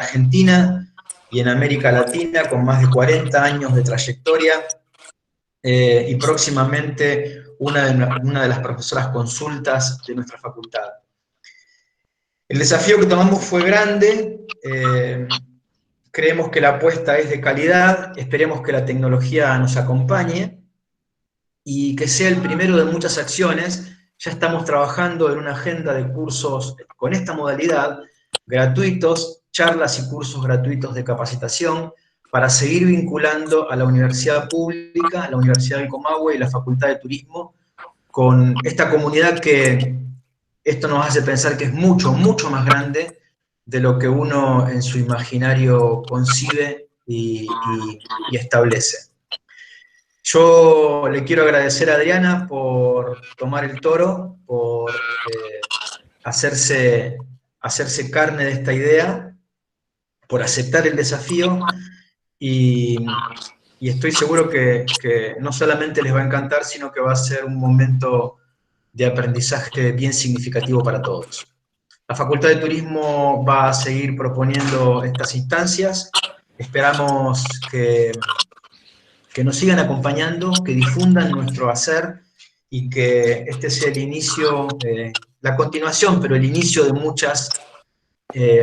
Argentina y en América Latina, con más de 40 años de trayectoria, y próximamente una de las profesoras consultas de nuestra facultad. El desafío que tomamos fue grande, creemos que la apuesta es de calidad, esperemos que la tecnología nos acompañe y que sea el primero de muchas acciones. Ya estamos trabajando en una agenda de cursos con esta modalidad, gratuitos, charlas y cursos gratuitos de capacitación, para seguir vinculando a la universidad pública, a la Universidad del Comahue y la Facultad de Turismo, con esta comunidad que esto nos hace pensar que es mucho, mucho más grande de lo que uno en su imaginario concibe y establece. Yo le quiero agradecer a Adriana por tomar el toro, por hacerse carne de esta idea, por aceptar el desafío, y estoy seguro que no solamente les va a encantar, sino que va a ser un momento de aprendizaje bien significativo para todos. La Facultad de Turismo va a seguir proponiendo estas instancias. Esperamos que nos sigan acompañando, que difundan nuestro hacer y que este sea el inicio, la continuación, pero el inicio de muchas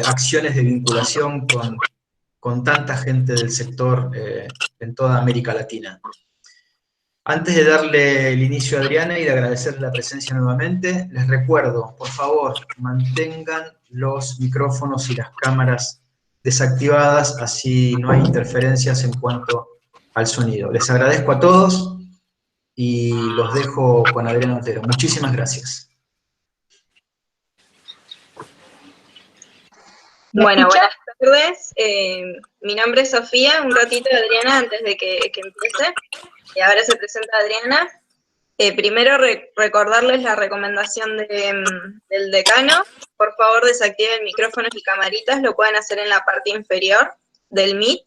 acciones de vinculación con tanta gente del sector en toda América Latina. Antes de darle el inicio a Adriana y de agradecerle la presencia nuevamente, les recuerdo, por favor, mantengan los micrófonos y las cámaras desactivadas, así no hay interferencias en cuanto al sonido. Les agradezco a todos y los dejo con Adriana Otero. Muchísimas gracias. Bueno, buenas tardes. Mi nombre es Sofía. Un ratito, Adriana, antes de que empiece. Y ahora se presenta Adriana. Primero recordarles la recomendación del decano. Por favor, desactiven micrófonos y camaritas, lo pueden hacer en la parte inferior del Meet.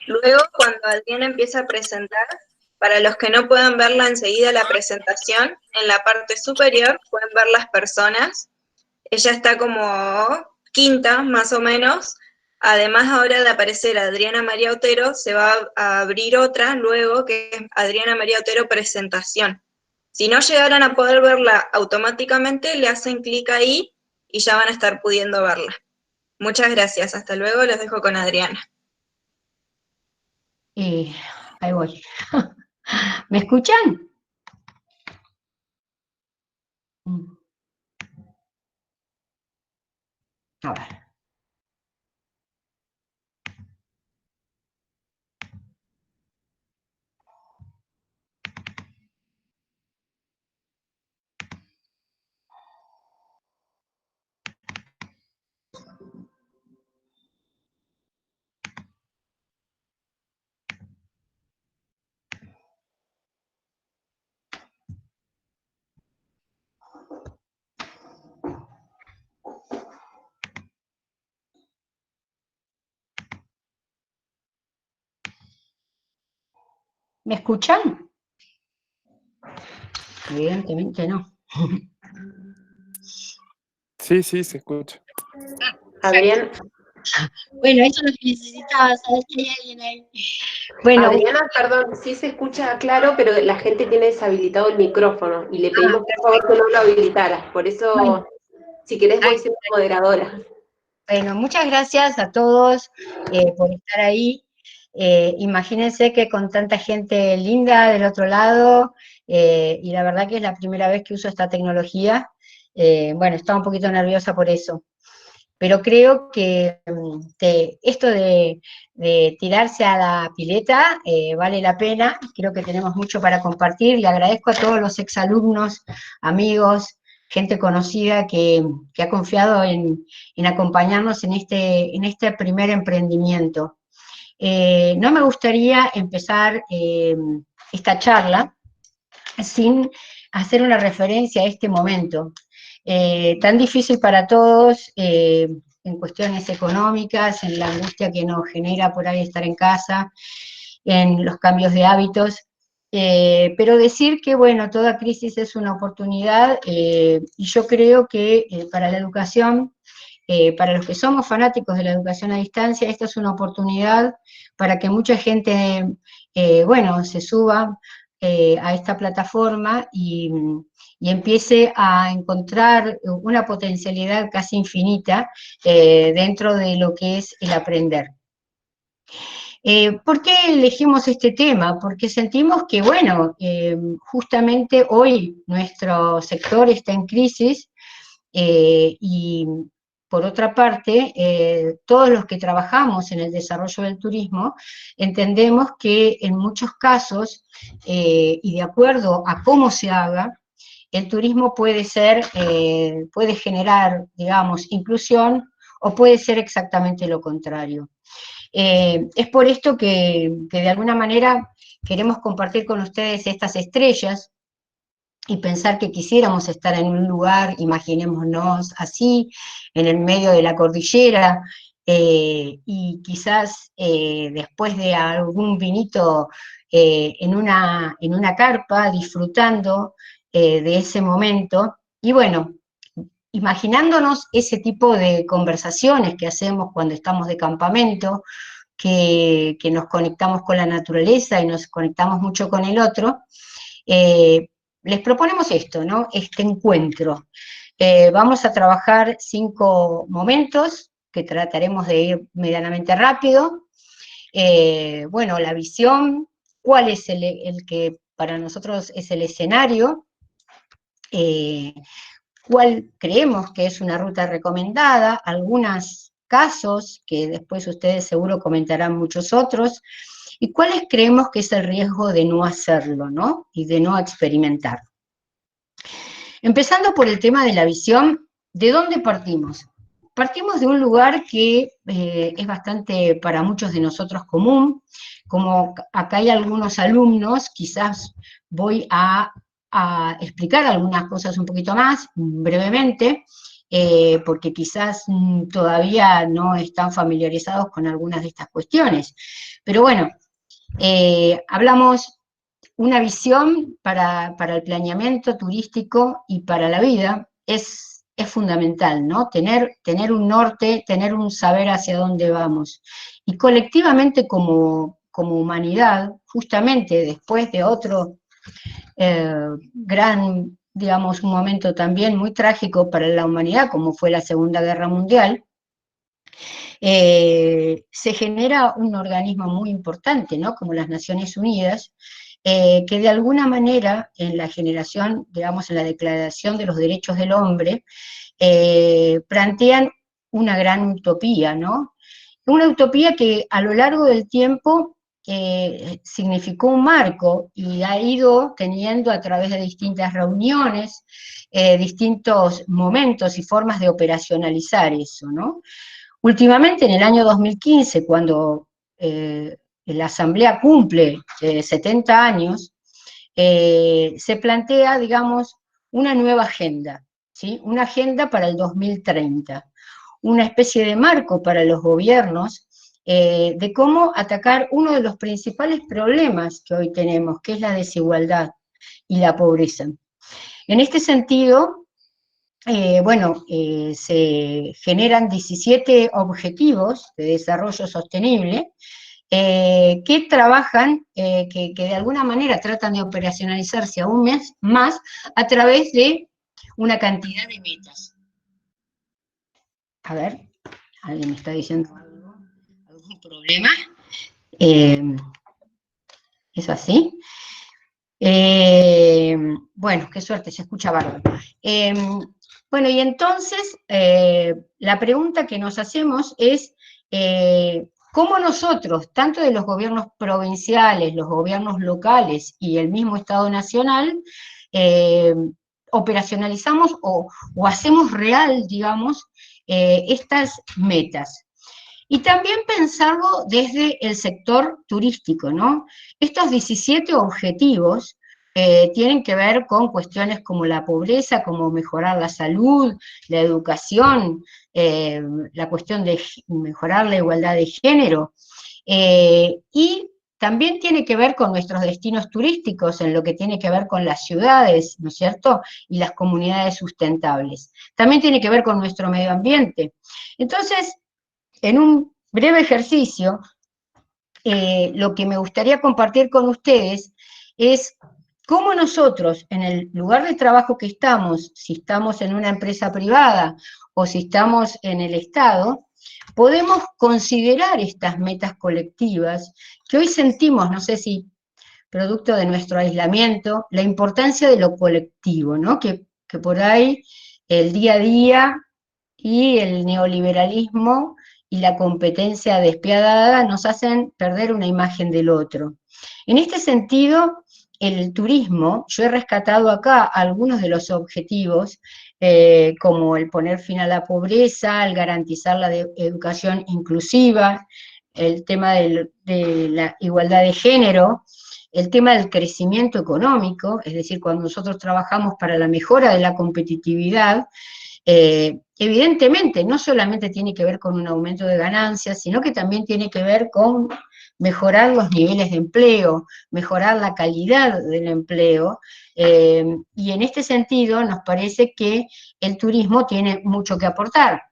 Luego, cuando Adriana empiece a presentar, para los que no puedan verla enseguida la presentación, en la parte superior pueden ver las personas. Ella está como quinta, más o menos. Además, ahora de aparecer Adriana María Otero, se va a abrir otra luego, que es Adriana María Otero Presentación. Si no llegaran a poder verla automáticamente, le hacen clic ahí y ya van a estar pudiendo verla. Muchas gracias, hasta luego, los dejo con Adriana. Ahí voy. ¿Me escuchan? A ver. ¿Me escuchan? Evidentemente no. Sí, sí, se escucha. Adriana. Bueno, eso es lo que necesitaba, saber que hay alguien ahí. Bueno, Adriana, perdón, sí se escucha claro, pero la gente tiene deshabilitado el micrófono y le pedimos por favor que no lo habilitara. Por eso, bueno, si querés voy siendo moderadora. Bueno, muchas gracias a todos por estar ahí. Imagínense que con tanta gente linda del otro lado, y la verdad que es la primera vez que uso esta tecnología, bueno, estaba un poquito nerviosa por eso. Pero creo que esto de tirarse a la pileta vale la pena, creo que tenemos mucho para compartir. Le agradezco a todos los exalumnos, amigos, gente conocida que ha confiado en acompañarnos en este primer emprendimiento. No me gustaría empezar esta charla sin hacer una referencia a este momento. Tan difícil para todos en cuestiones económicas, en la angustia que nos genera por ahí estar en casa, en los cambios de hábitos, pero decir que, bueno, toda crisis es una oportunidad, y yo creo que para la educación para los que somos fanáticos de la educación a distancia, esta es una oportunidad para que mucha gente, bueno, se suba a esta plataforma y empiece a encontrar una potencialidad casi infinita dentro de lo que es el aprender. ¿Por qué elegimos este tema? Porque sentimos que, bueno, justamente hoy nuestro sector está en crisis y, por otra parte, todos los que trabajamos en el desarrollo del turismo entendemos que en muchos casos, y de acuerdo a cómo se haga, el turismo puede generar, digamos, inclusión, o puede ser exactamente lo contrario. Es por esto que de alguna manera queremos compartir con ustedes estas estrellas y pensar que quisiéramos estar en un lugar, imaginémonos así, en el medio de la cordillera, y quizás después de algún vinito en una carpa, disfrutando de ese momento, y bueno, imaginándonos ese tipo de conversaciones que hacemos cuando estamos de campamento, que nos conectamos con la naturaleza y nos conectamos mucho con el otro, les proponemos esto, ¿no? Este encuentro. Vamos a trabajar 5 momentos, que trataremos de ir medianamente rápido. Bueno, la visión, cuál es el que para nosotros es el escenario, cuál creemos que es una ruta recomendada, algunos casos, que después ustedes seguro comentarán muchos otros, y cuáles creemos que es el riesgo de no hacerlo, ¿no? Y de no experimentar. Empezando por el tema de la visión, ¿de dónde partimos? Partimos de un lugar que es bastante para muchos de nosotros común, como acá hay algunos alumnos, quizás voy a explicar algunas cosas un poquito más, brevemente, porque quizás todavía no están familiarizados con algunas de estas cuestiones. Pero bueno, hablamos una visión para el planeamiento turístico y para la vida es fundamental, ¿no? Tener un norte, tener un saber hacia dónde vamos. Y colectivamente como humanidad, justamente después de otro gran, digamos, un momento también muy trágico para la humanidad, como fue la Segunda Guerra Mundial, se genera un organismo muy importante, ¿no? Como las Naciones Unidas, que de alguna manera en la generación, digamos, en la Declaración de los Derechos del Hombre, plantean una gran utopía, ¿no? Una utopía que a lo largo del tiempo significó un marco y ha ido teniendo a través de distintas reuniones, distintos momentos y formas de operacionalizar eso, ¿no? Últimamente, en el año 2015, cuando la Asamblea cumple 70 años, se plantea, digamos, una nueva agenda, ¿sí? Una agenda para el 2030, una especie de marco para los gobiernos de cómo atacar uno de los principales problemas que hoy tenemos, que es la desigualdad y la pobreza. En este sentido, bueno, se generan 17 objetivos de desarrollo sostenible que trabajan, que de alguna manera tratan de operacionalizarse aún más a través de una cantidad de metas. A ver, ¿alguien me está diciendo algún problema? ¿Es así? Bueno, qué suerte, se escucha bárbaro. Bueno, y entonces la pregunta que nos hacemos es cómo nosotros, tanto de los gobiernos provinciales, los gobiernos locales y el mismo Estado Nacional, operacionalizamos o hacemos real, digamos, estas metas. Y también pensarlo desde el sector turístico, ¿no? Estos 17 objetivos tienen que ver con cuestiones como la pobreza, como mejorar la salud, la educación, la cuestión de mejorar la igualdad de género, y también tiene que ver con nuestros destinos turísticos, en lo que tiene que ver con las ciudades, ¿no es cierto?, y las comunidades sustentables. También tiene que ver con nuestro medio ambiente. Entonces, en un breve ejercicio, lo que me gustaría compartir con ustedes es cómo nosotros, en el lugar de trabajo que estamos, si estamos en una empresa privada o si estamos en el Estado, podemos considerar estas metas colectivas que hoy sentimos, no sé si producto de nuestro aislamiento, la importancia de lo colectivo, ¿no? Que por ahí el día a día y el neoliberalismo y la competencia despiadada nos hacen perder una imagen del otro. En este sentido, el turismo, yo he rescatado acá algunos de los objetivos, como el poner fin a la pobreza, el garantizar la educación inclusiva, el tema de la igualdad de género, el tema del crecimiento económico, es decir, cuando nosotros trabajamos para la mejora de la competitividad, evidentemente no solamente tiene que ver con un aumento de ganancias, sino que también tiene que ver con mejorar los niveles de empleo, mejorar la calidad del empleo, y en este sentido nos parece que el turismo tiene mucho que aportar.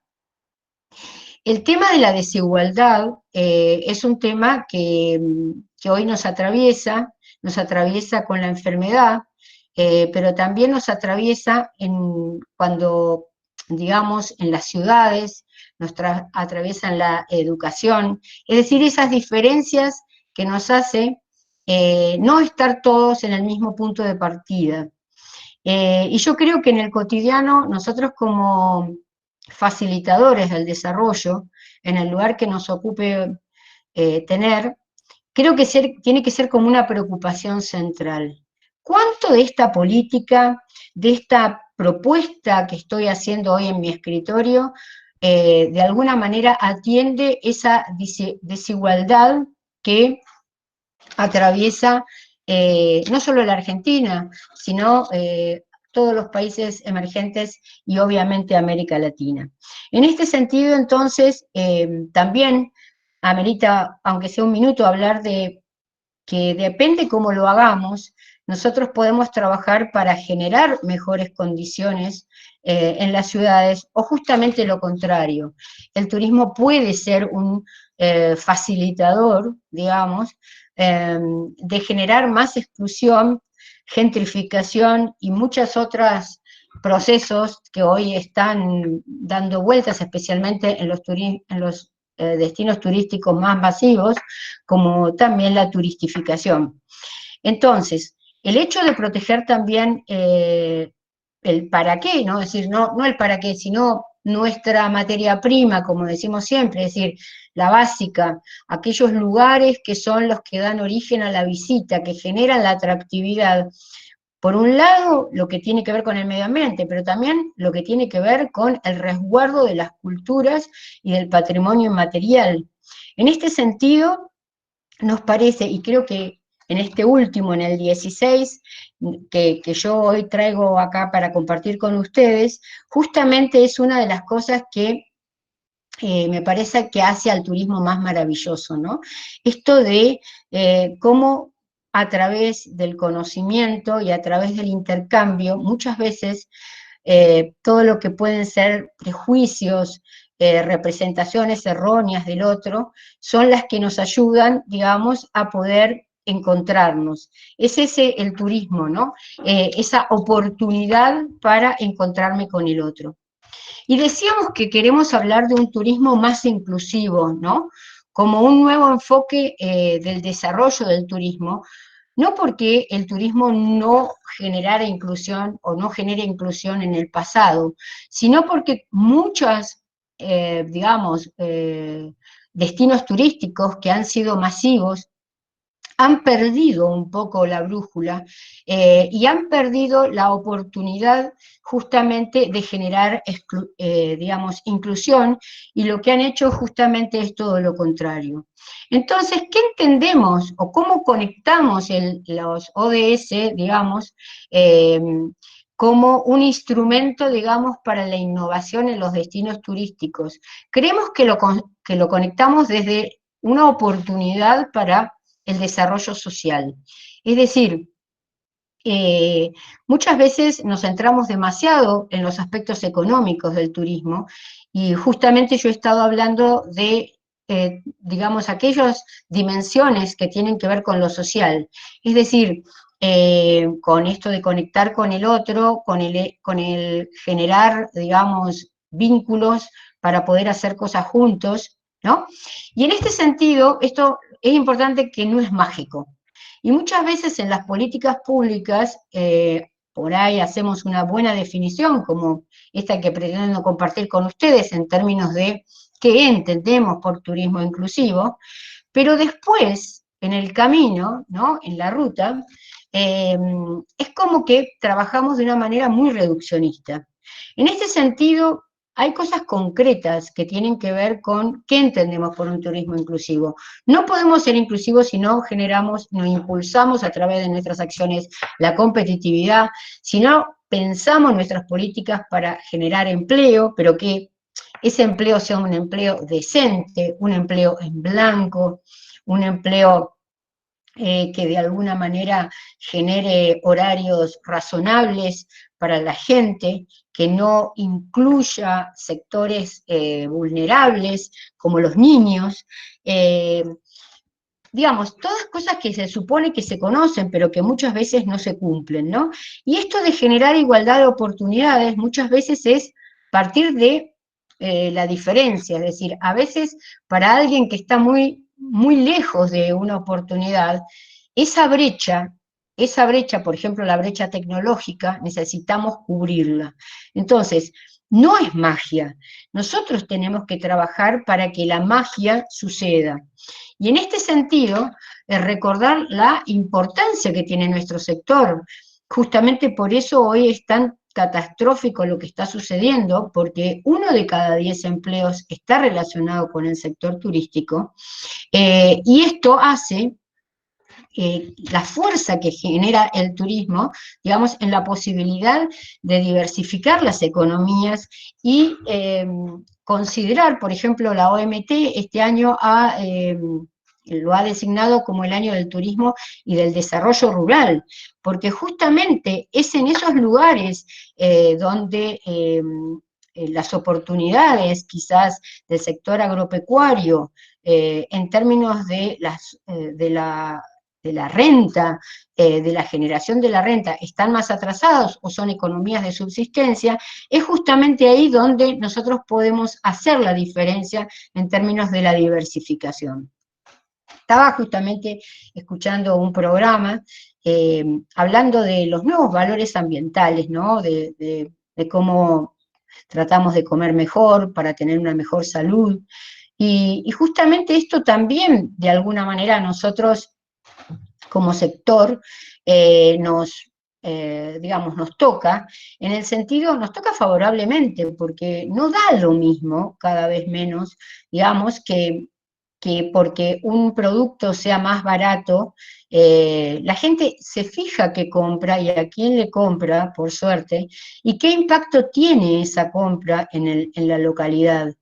El tema de la desigualdad es un tema que hoy nos atraviesa con la enfermedad, pero también nos atraviesa cuando, digamos, en las ciudades, nos atraviesa en la educación, es decir, esas diferencias que nos hace no estar todos en el mismo punto de partida. Y yo creo que en el cotidiano, nosotros como facilitadores del desarrollo, en el lugar que nos ocupe tener, creo que tiene que ser como una preocupación central. ¿Cuánto de esta política, de esta propuesta que estoy haciendo hoy en mi escritorio, de alguna manera atiende esa desigualdad que atraviesa no solo la Argentina, sino todos los países emergentes y obviamente América Latina? En este sentido, entonces, también amerita, aunque sea un minuto, hablar de que depende cómo lo hagamos, nosotros podemos trabajar para generar mejores condiciones en las ciudades, o justamente lo contrario. El turismo puede ser un facilitador, digamos, de generar más exclusión, gentrificación y muchos otros procesos que hoy están dando vueltas, especialmente en los destinos turísticos más masivos, como también la turistificación. Entonces, el hecho de proteger también el para qué, ¿no? Es decir, no el para qué, sino nuestra materia prima, como decimos siempre, es decir, la básica, aquellos lugares que son los que dan origen a la visita, que generan la atractividad. Por un lado, lo que tiene que ver con el medio ambiente, pero también lo que tiene que ver con el resguardo de las culturas y del patrimonio inmaterial. En este sentido, nos parece, y creo que en este último, en el 16, que yo hoy traigo acá para compartir con ustedes, justamente es una de las cosas que me parece que hace al turismo más maravilloso, ¿no? Esto de cómo a través del conocimiento y a través del intercambio, muchas veces todo lo que pueden ser prejuicios, representaciones erróneas del otro, son las que nos ayudan, digamos, a poder encontrarnos. Es ese el turismo, ¿no? Esa oportunidad para encontrarme con el otro. Y decíamos que queremos hablar de un turismo más inclusivo, ¿no? Como un nuevo enfoque del desarrollo del turismo, no porque el turismo no generara inclusión o no genere inclusión en el pasado, sino porque muchas, digamos, destinos turísticos que han sido masivos han perdido un poco la brújula y han perdido la oportunidad justamente de generar, digamos, inclusión, y lo que han hecho justamente es todo lo contrario. Entonces, ¿qué entendemos o cómo conectamos los ODS, digamos, como un instrumento, digamos, para la innovación en los destinos turísticos? Creemos que lo conectamos desde una oportunidad para el desarrollo social. Es decir, muchas veces nos centramos demasiado en los aspectos económicos del turismo, y justamente yo he estado hablando de, digamos, aquellas dimensiones que tienen que ver con lo social, es decir, con esto de conectar con el otro, con el generar, digamos, vínculos para poder hacer cosas juntos, ¿no? Y en este sentido, esto es importante, que no es mágico. Y muchas veces en las políticas públicas, por ahí hacemos una buena definición, como esta que pretendo compartir con ustedes en términos de qué entendemos por turismo inclusivo, pero después, en el camino, ¿no?, en la ruta, es como que trabajamos de una manera muy reduccionista. En este sentido, hay cosas concretas que tienen que ver con qué entendemos por un turismo inclusivo. No podemos ser inclusivos si no generamos, no impulsamos a través de nuestras acciones la competitividad, si no pensamos nuestras políticas para generar empleo, pero que ese empleo sea un empleo decente, un empleo en blanco, un empleo que de alguna manera genere horarios razonables para la gente, que no incluya sectores vulnerables como los niños, digamos, todas cosas que se supone que se conocen, pero que muchas veces no se cumplen, ¿no? Y esto de generar igualdad de oportunidades muchas veces es partir de la diferencia, es decir, a veces para alguien que está muy, muy lejos de una oportunidad, esa brecha, por ejemplo, la brecha tecnológica, necesitamos cubrirla. Entonces, no es magia. Nosotros tenemos que trabajar para que la magia suceda. Y en este sentido, recordar la importancia que tiene nuestro sector. Justamente por eso hoy es tan catastrófico lo que está sucediendo, porque 1 de cada 10 empleos está relacionado con el sector turístico, y esto hace la fuerza que genera el turismo, digamos, en la posibilidad de diversificar las economías y considerar, por ejemplo, la OMT este año lo ha designado como el año del turismo y del desarrollo rural, porque justamente es en esos lugares donde las oportunidades quizás del sector agropecuario, en términos de la renta, de la generación de la renta, están más atrasados o son economías de subsistencia, es justamente ahí donde nosotros podemos hacer la diferencia en términos de la diversificación. Estaba justamente escuchando un programa hablando de los nuevos valores ambientales, ¿no? De cómo tratamos de comer mejor para tener una mejor salud, y justamente esto también, de alguna manera, nosotros como sector digamos, nos toca, en el sentido, nos toca favorablemente, porque no da lo mismo, cada vez menos, digamos, que porque un producto sea más barato, la gente se fija qué compra y a quién le compra, por suerte, y qué impacto tiene esa compra en la localidad.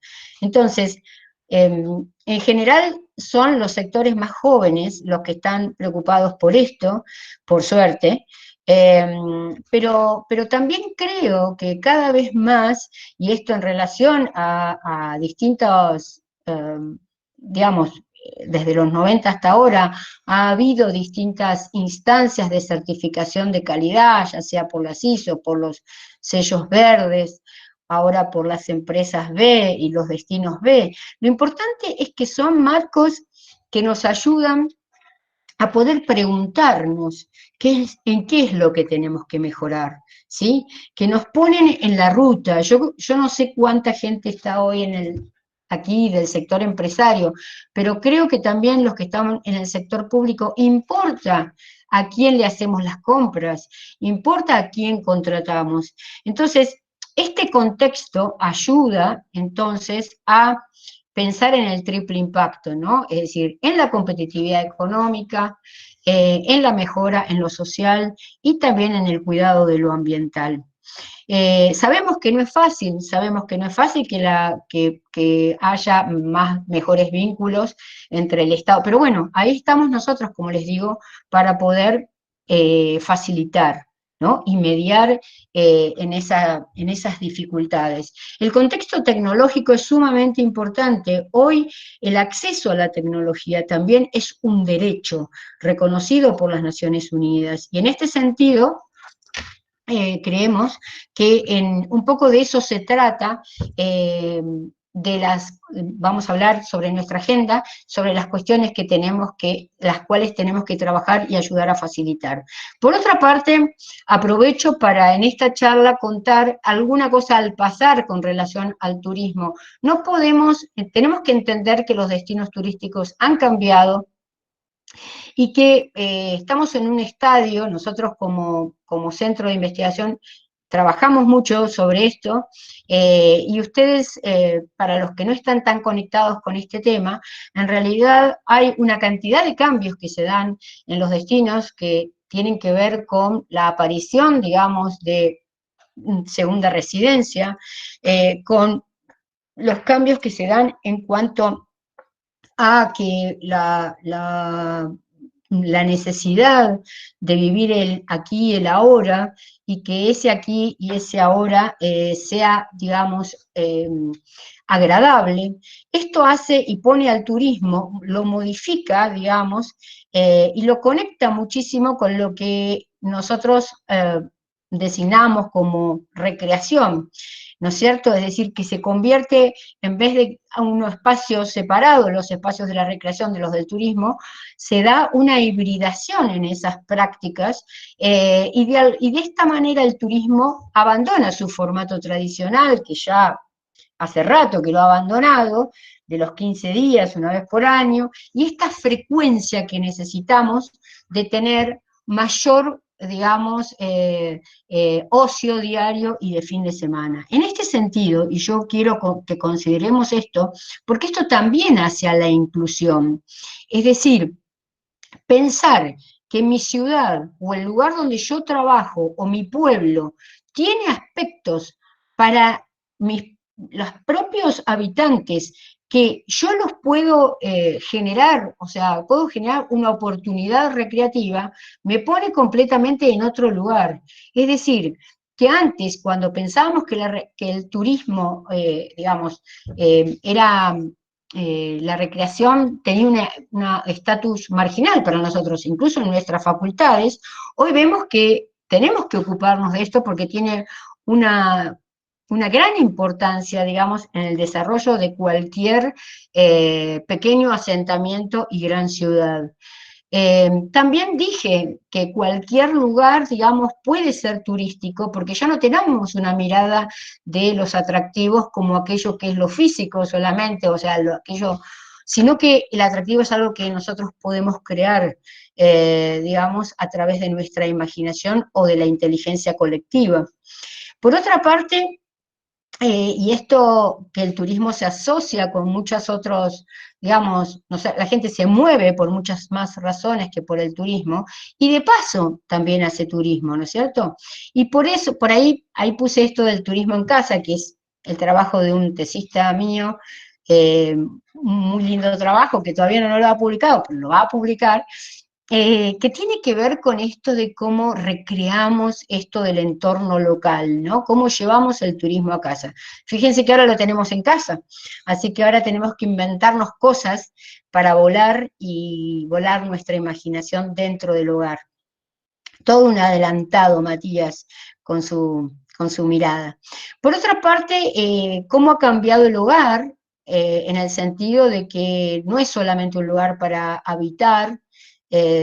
Entonces, en general son los sectores más jóvenes los que están preocupados por esto, por suerte, pero también creo que cada vez más, y esto en relación a distintos, digamos, desde los 90 hasta ahora, ha habido distintas instancias de certificación de calidad, ya sea por las ISO, por los sellos verdes, ahora por las empresas B y los destinos B. Lo importante es que son marcos que nos ayudan a poder preguntarnos en qué es lo que tenemos que mejorar, ¿sí? Que nos ponen en la ruta. Yo no sé cuánta gente está hoy aquí del sector empresario, pero creo que también los que estamos en el sector público, importa a quién le hacemos las compras, importa a quién contratamos. Entonces, este contexto ayuda, entonces, a pensar en el triple impacto, ¿no? Es decir, en la competitividad económica, en la mejora en lo social y también en el cuidado de lo ambiental. Sabemos que no es fácil, que haya mejores vínculos entre el Estado, pero bueno, ahí estamos nosotros, como les digo, para poder facilitar, ¿no? Y mediar en esas dificultades. El contexto tecnológico es sumamente importante. Hoy el acceso a la tecnología también es un derecho reconocido por las Naciones Unidas. Y en este sentido, creemos que un poco de eso se trata, vamos a hablar sobre nuestra agenda, sobre las cuestiones las cuales tenemos que trabajar y ayudar a facilitar. Por otra parte, aprovecho para en esta charla contar alguna cosa al pasar con relación al turismo. Tenemos que entender que los destinos turísticos han cambiado, y que estamos en un estadio, nosotros como centro de investigación trabajamos mucho sobre esto, y ustedes, para los que no están tan conectados con este tema, en realidad hay una cantidad de cambios que se dan en los destinos que tienen que ver con la aparición, digamos, de segunda residencia, con los cambios que se dan en cuanto a que la necesidad de vivir el aquí y el ahora, y que ese aquí y ese ahora sea, digamos, agradable. Esto hace y pone al turismo, lo modifica, digamos, y lo conecta muchísimo con lo que nosotros designamos como recreación, ¿no es cierto? Es decir, que se convierte, en vez de a unos espacios separados, los espacios de la recreación de los del turismo, se da una hibridación en esas prácticas, y de esta manera el turismo abandona su formato tradicional, que ya hace rato que lo ha abandonado, de los 15 días, una vez por año, y esta frecuencia que necesitamos de tener mayor, digamos, ocio diario y de fin de semana. En este sentido, y yo quiero que consideremos esto, porque esto también hace a la inclusión, es decir, pensar que mi ciudad o el lugar donde yo trabajo o mi pueblo tiene aspectos para los propios habitantes que yo los puedo generar, o sea, puedo generar una oportunidad recreativa, me pone completamente en otro lugar. Es decir, que antes, cuando pensábamos que el turismo, digamos, era... la recreación tenía un estatus marginal para nosotros, incluso en nuestras facultades, hoy vemos que tenemos que ocuparnos de esto porque tiene una gran importancia, digamos, en el desarrollo de cualquier pequeño asentamiento y gran ciudad. También dije que cualquier lugar, digamos, puede ser turístico, porque ya no tenemos una mirada de los atractivos como aquello que es lo físico solamente, o sea, sino que el atractivo es algo que nosotros podemos crear, digamos, a través de nuestra imaginación o de la inteligencia colectiva. Por otra parte, y esto que el turismo se asocia con muchos otros, digamos, no sé, la gente se mueve por muchas más razones que por el turismo, y de paso también hace turismo, ¿no es cierto? Y por eso, por ahí puse esto del turismo en casa, que es el trabajo de un tesista mío, un muy lindo trabajo, que todavía no lo ha publicado, pero lo va a publicar, que tiene que ver con esto de cómo recreamos esto del entorno local, ¿no? Cómo llevamos el turismo a casa. Fíjense que ahora lo tenemos en casa, así que ahora tenemos que inventarnos cosas para volar y volar nuestra imaginación dentro del hogar. Todo un adelantado, Matías, con su mirada. Por otra parte, cómo ha cambiado el hogar, en el sentido de que no es solamente un lugar para habitar,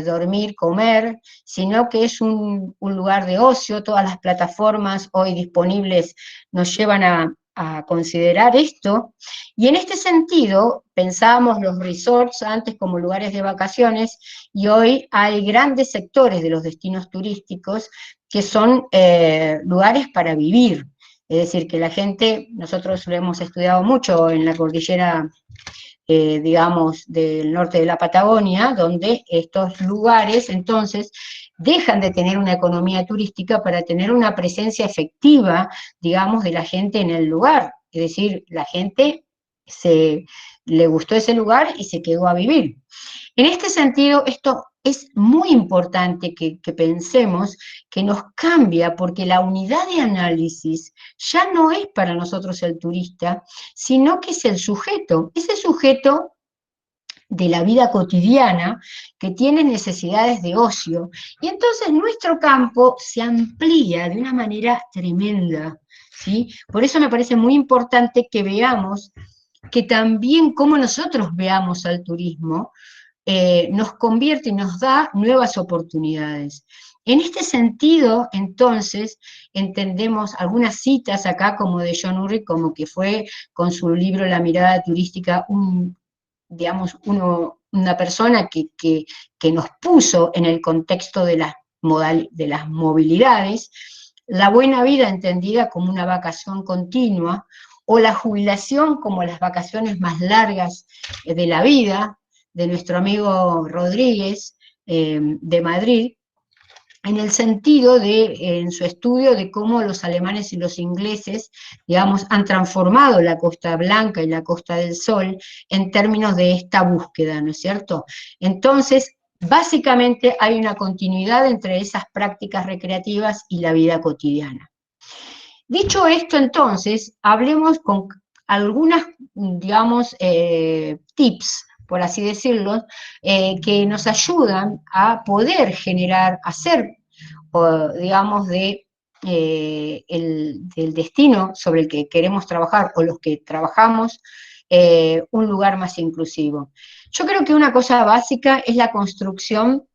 dormir, comer, sino que es un lugar de ocio. Todas las plataformas hoy disponibles nos llevan a considerar esto, y en este sentido pensábamos los resorts antes como lugares de vacaciones, y hoy hay grandes sectores de los destinos turísticos que son lugares para vivir. Es decir, que la gente, nosotros lo hemos estudiado mucho en la cordillera digamos, del norte de la Patagonia, donde estos lugares, entonces, dejan de tener una economía turística para tener una presencia efectiva, digamos, de la gente en el lugar. Es decir, la gente le gustó ese lugar y se quedó a vivir. En este sentido, esto es muy importante que pensemos que nos cambia, porque la unidad de análisis ya no es para nosotros el turista, sino que es el sujeto. Ese sujeto de la vida cotidiana que tiene necesidades de ocio. Y entonces nuestro campo se amplía de una manera tremenda, ¿sí? Por eso me parece muy importante que veamos que también como nosotros veamos al turismo, nos convierte y nos da nuevas oportunidades. En este sentido, entonces, entendemos algunas citas acá, como de John Urry, como que fue con su libro La mirada turística, una persona que nos puso en el contexto de las movilidades, la buena vida entendida como una vacación continua, o la jubilación como las vacaciones más largas de la vida, de nuestro amigo Rodríguez, de Madrid, en el sentido en su estudio de cómo los alemanes y los ingleses, digamos, han transformado la Costa Blanca y la Costa del Sol en términos de esta búsqueda, ¿no es cierto? Entonces, básicamente hay una continuidad entre esas prácticas recreativas y la vida cotidiana. Dicho esto, entonces, hablemos con algunas, digamos, tips, por así decirlo, que nos ayudan a poder generar, hacer, digamos, del destino sobre el que queremos trabajar o los que trabajamos, un lugar más inclusivo. Yo creo que una cosa básica es la construcción,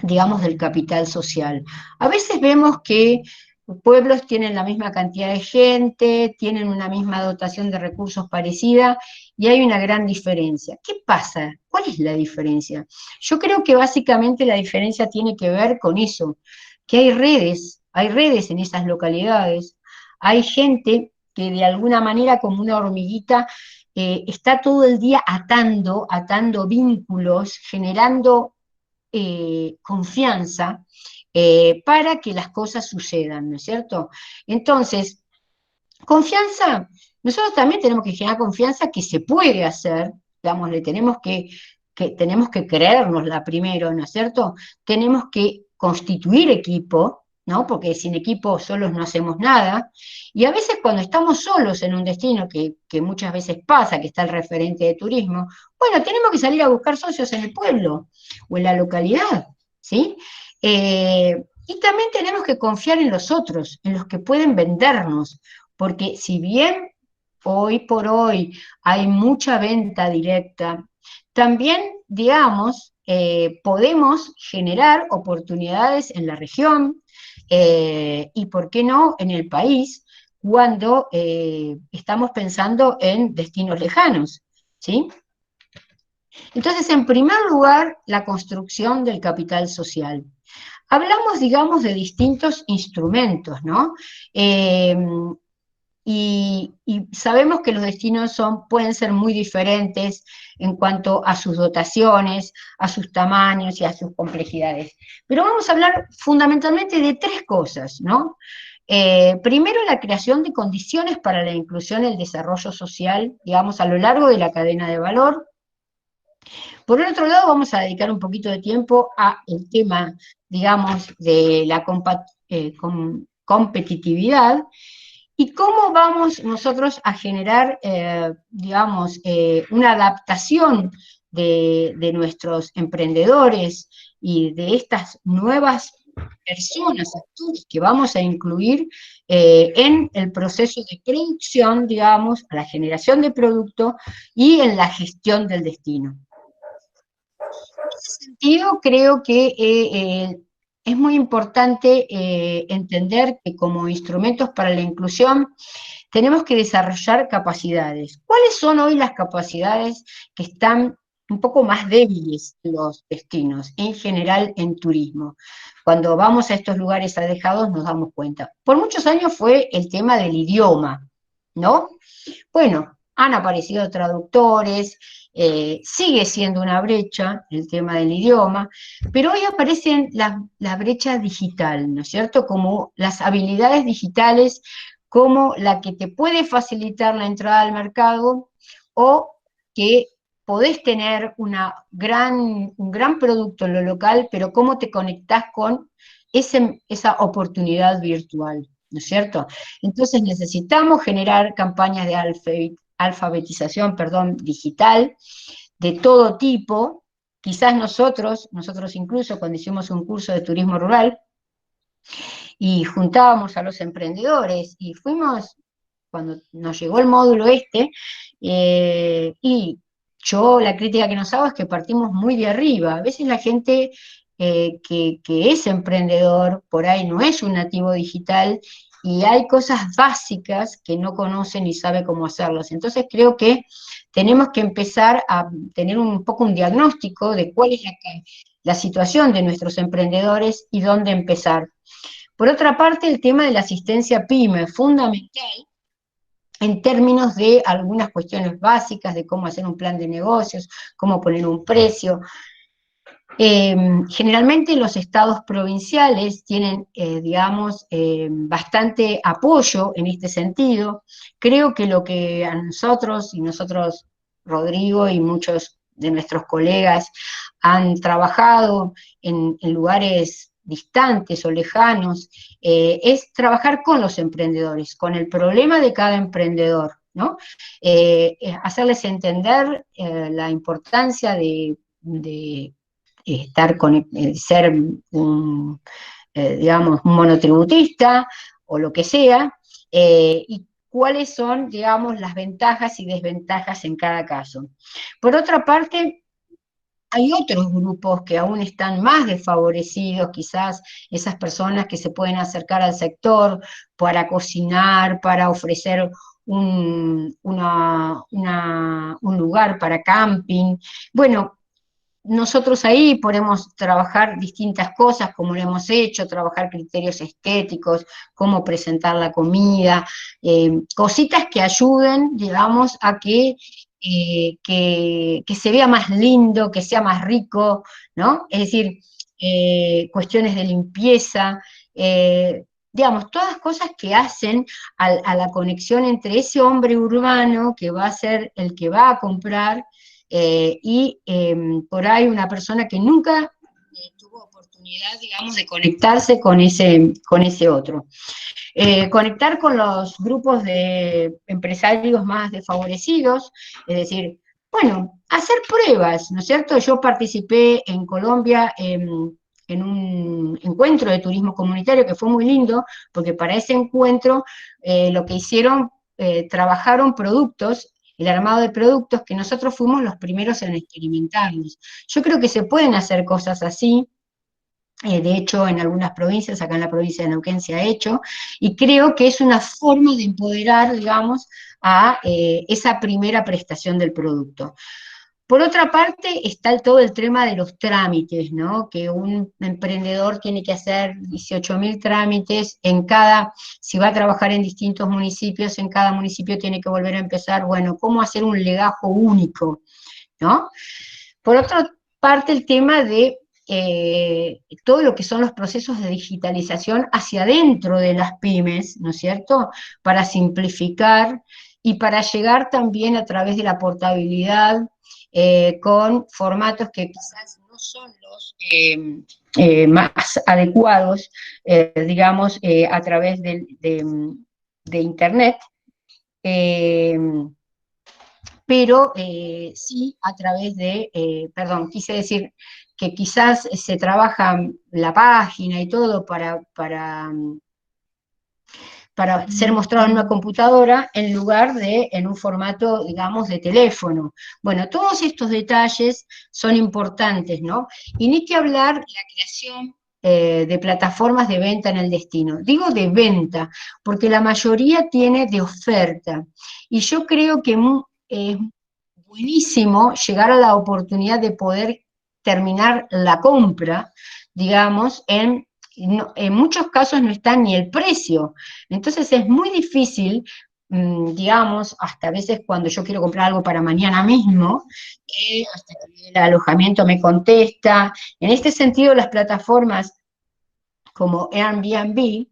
digamos, del capital social. A veces vemos que pueblos tienen la misma cantidad de gente, tienen una misma dotación de recursos parecida, y hay una gran diferencia. ¿Qué pasa? ¿Cuál es la diferencia? Yo creo que básicamente la diferencia tiene que ver con eso, que hay redes en esas localidades, hay gente que de alguna manera, como una hormiguita, está todo el día atando vínculos, generando confianza, para que las cosas sucedan, ¿no es cierto? Entonces, confianza, nosotros también tenemos que generar confianza que se puede hacer, digamos, tenemos que creérnosla primero, ¿no es cierto? Tenemos que constituir equipo, ¿no? Porque sin equipo solos no hacemos nada, y a veces cuando estamos solos en un destino, que muchas veces pasa, que está el referente de turismo, bueno, tenemos que salir a buscar socios en el pueblo o en la localidad, ¿sí? Y también tenemos que confiar en los otros, en los que pueden vendernos, porque si bien hoy por hoy hay mucha venta directa, también, digamos, podemos generar oportunidades en la región, y por qué no en el país, cuando estamos pensando en destinos lejanos, ¿sí? Entonces, en primer lugar, la construcción del capital social. Hablamos, digamos, de distintos instrumentos, ¿no? Y sabemos que los destinos pueden ser muy diferentes en cuanto a sus dotaciones, a sus tamaños y a sus complejidades. Pero vamos a hablar fundamentalmente de tres cosas, ¿no? Primero, la creación de condiciones para la inclusión y el desarrollo social, digamos, a lo largo de la cadena de valor. Por el otro lado, vamos a dedicar un poquito de tiempo al tema, digamos, de la competitividad, y cómo vamos nosotros a generar, digamos, una adaptación de nuestros emprendedores y de estas nuevas personas, actores que vamos a incluir en el proceso de producción, digamos, a la generación de producto y en la gestión del destino. En ese sentido, creo que es muy importante entender que como instrumentos para la inclusión tenemos que desarrollar capacidades. ¿Cuáles son hoy las capacidades que están un poco más débiles en los destinos, en general en turismo? Cuando vamos a estos lugares alejados nos damos cuenta. Por muchos años fue el tema del idioma, ¿no? Bueno, han aparecido traductores, sigue siendo una brecha el tema del idioma, pero hoy aparecen la brecha digital, ¿no es cierto? Como las habilidades digitales, como la que te puede facilitar la entrada al mercado o que podés tener un gran producto en lo local, pero cómo te conectás con esa oportunidad virtual, ¿no es cierto? Entonces necesitamos generar campañas de alfabetización, digital, de todo tipo. Quizás nosotros incluso cuando hicimos un curso de turismo rural y juntábamos a los emprendedores y fuimos, cuando nos llegó el módulo y yo la crítica que nos hago es que partimos muy de arriba. A veces la gente que es emprendedor, por ahí no es un nativo digital, y hay cosas básicas que no conoce ni sabe cómo hacerlas. Entonces creo que tenemos que empezar a tener un poco un diagnóstico de cuál es la situación de nuestros emprendedores y dónde empezar. Por otra parte, el tema de la asistencia PYME, fundamental, en términos de algunas cuestiones básicas, de cómo hacer un plan de negocios, cómo poner un precio. Generalmente los estados provinciales tienen, bastante apoyo en este sentido. Creo que lo que a nosotros, Rodrigo y muchos de nuestros colegas, han trabajado en lugares distantes o lejanos, es trabajar con los emprendedores, con el problema de cada emprendedor, ¿no? Hacerles entender la importancia de ser un monotributista o lo que sea, y cuáles son, digamos, las ventajas y desventajas en cada caso. Por otra parte, hay otros grupos que aún están más desfavorecidos, quizás esas personas que se pueden acercar al sector para cocinar, para ofrecer un lugar para camping. Bueno, nosotros ahí podemos trabajar distintas cosas, como lo hemos hecho, trabajar criterios estéticos, cómo presentar la comida, cositas que ayuden, digamos, a que se vea más lindo, que sea más rico, ¿no? Es decir, cuestiones de limpieza, digamos, todas cosas que hacen a la conexión entre ese hombre urbano que va a ser el que va a comprar y por ahí una persona que nunca tuvo oportunidad, digamos, de conectarse con ese otro. Conectar con los grupos de empresarios más desfavorecidos, es decir, bueno, hacer pruebas, ¿no es cierto? Yo participé en Colombia en un encuentro de turismo comunitario que fue muy lindo, porque para ese encuentro lo que hicieron, trabajaron productos, el armado de productos, que nosotros fuimos los primeros en experimentarlos. Yo creo que se pueden hacer cosas así. De hecho, en algunas provincias, acá en la provincia de Neuquén se ha hecho, y creo que es una forma de empoderar, digamos, a esa primera prestación del producto. Por otra parte, está todo el tema de los trámites, ¿no? Que un emprendedor tiene que hacer 18.000 trámites si va a trabajar en distintos municipios, en cada municipio tiene que volver a empezar, bueno, ¿cómo hacer un legajo único, ¿no? Por otra parte, el tema de todo lo que son los procesos de digitalización hacia adentro de las pymes, ¿no es cierto?, para simplificar y para llegar también a través de la portabilidad con formatos que quizás no son los más adecuados, digamos, a través de Internet, pero sí a través quise decir que quizás se trabaja la página y todo para ser mostrado en una computadora en lugar de en un formato, digamos, de teléfono. Bueno, todos estos detalles son importantes, ¿no? Y ni que hablar la creación de plataformas de venta en el destino. Digo de venta, porque la mayoría tiene de oferta. Y yo creo que es buenísimo llegar a la oportunidad de poder terminar la compra, digamos, en muchos casos no está ni el precio. Entonces es muy difícil digamos, hasta a veces cuando yo quiero comprar algo para mañana mismo, hasta que el alojamiento me contesta. En este sentido, las plataformas como Airbnb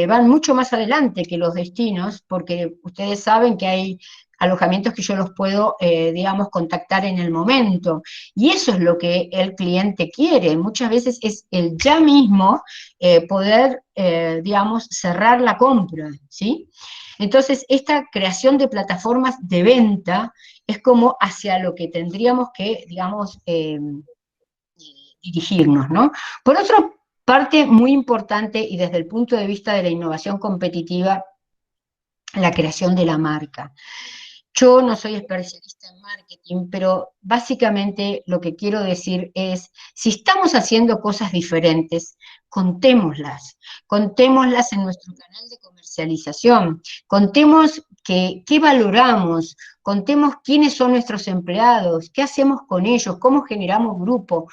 van mucho más adelante que los destinos, porque ustedes saben que hay alojamientos que yo los puedo, digamos, contactar en el momento, y eso es lo que el cliente quiere. Muchas veces es el ya mismo poder, digamos, cerrar la compra, ¿sí? Entonces, esta creación de plataformas de venta es como hacia lo que tendríamos que, digamos, dirigirnos, ¿no? Por otra parte, muy importante, y desde el punto de vista de la innovación competitiva, la creación de la marca. Yo no soy especialista en marketing, pero básicamente lo que quiero decir es, si estamos haciendo cosas diferentes, contémoslas en nuestro canal de comercialización, contemos qué valoramos, contemos quiénes son nuestros empleados, qué hacemos con ellos, cómo generamos grupo,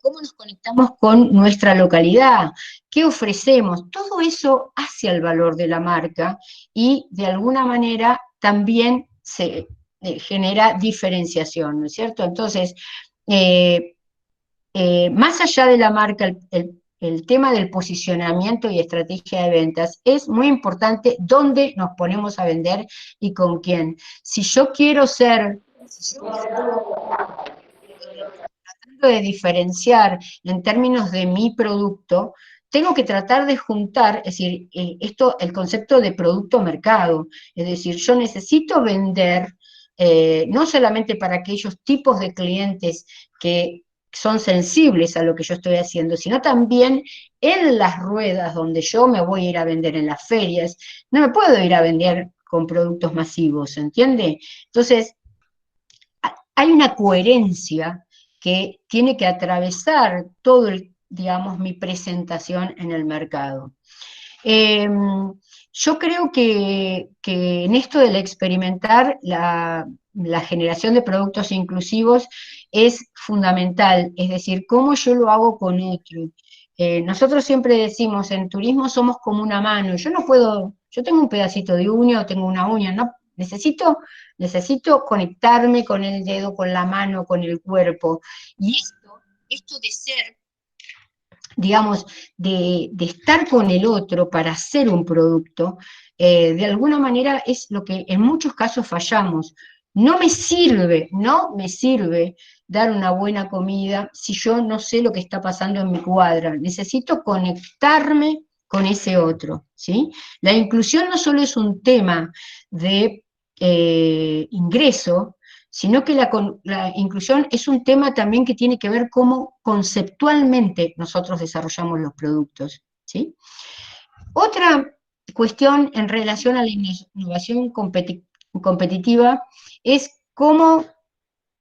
cómo nos conectamos con nuestra localidad, qué ofrecemos. Todo eso hace al valor de la marca y de alguna manera también se genera diferenciación, ¿no es cierto? Entonces, más allá de la marca, el tema del posicionamiento y estrategia de ventas es muy importante dónde nos ponemos a vender y con quién. Si yo quiero ser, tratando de diferenciar en términos de mi producto, tengo que tratar de juntar, es decir, el concepto de producto-mercado, es decir, yo necesito vender no solamente para aquellos tipos de clientes que son sensibles a lo que yo estoy haciendo, sino también en las ruedas donde yo me voy a ir a vender, en las ferias, no me puedo ir a vender con productos masivos, ¿entiende? Entonces, hay una coherencia que tiene que atravesar todo digamos, mi presentación en el mercado. Yo creo que en esto del experimentar la generación de productos inclusivos es fundamental, es decir, cómo yo lo hago con otro. Nosotros siempre decimos, en turismo somos como una mano, yo tengo un pedacito de uña o tengo una uña, no, necesito conectarme con el dedo, con la mano, con el cuerpo. Y esto de ser, digamos, de estar con el otro para hacer un producto, de alguna manera es lo que en muchos casos fallamos. No me sirve dar una buena comida si yo no sé lo que está pasando en mi cuadra. Necesito conectarme con ese otro, ¿sí? La inclusión no solo es un tema de ingreso, sino que la inclusión es un tema también que tiene que ver cómo conceptualmente nosotros desarrollamos los productos, ¿sí? Otra cuestión en relación a la innovación competitiva es cómo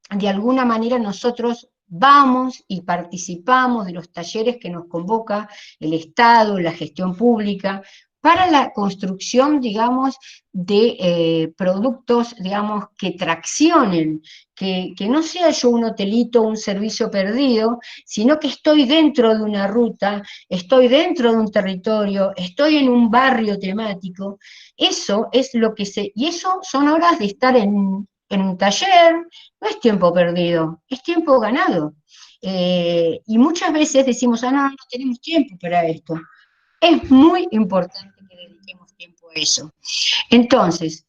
de alguna manera nosotros vamos y participamos de los talleres que nos convoca el Estado, la gestión pública, para la construcción, digamos, de productos, digamos, que traccionen, que no sea yo un hotelito, un servicio perdido, sino que estoy dentro de una ruta, estoy dentro de un territorio, estoy en un barrio temático. Eso es lo que y eso son horas de estar en un taller, no es tiempo perdido, es tiempo ganado. Y muchas veces decimos, no tenemos tiempo para esto. Es muy importante que dediquemos tiempo a eso. Entonces,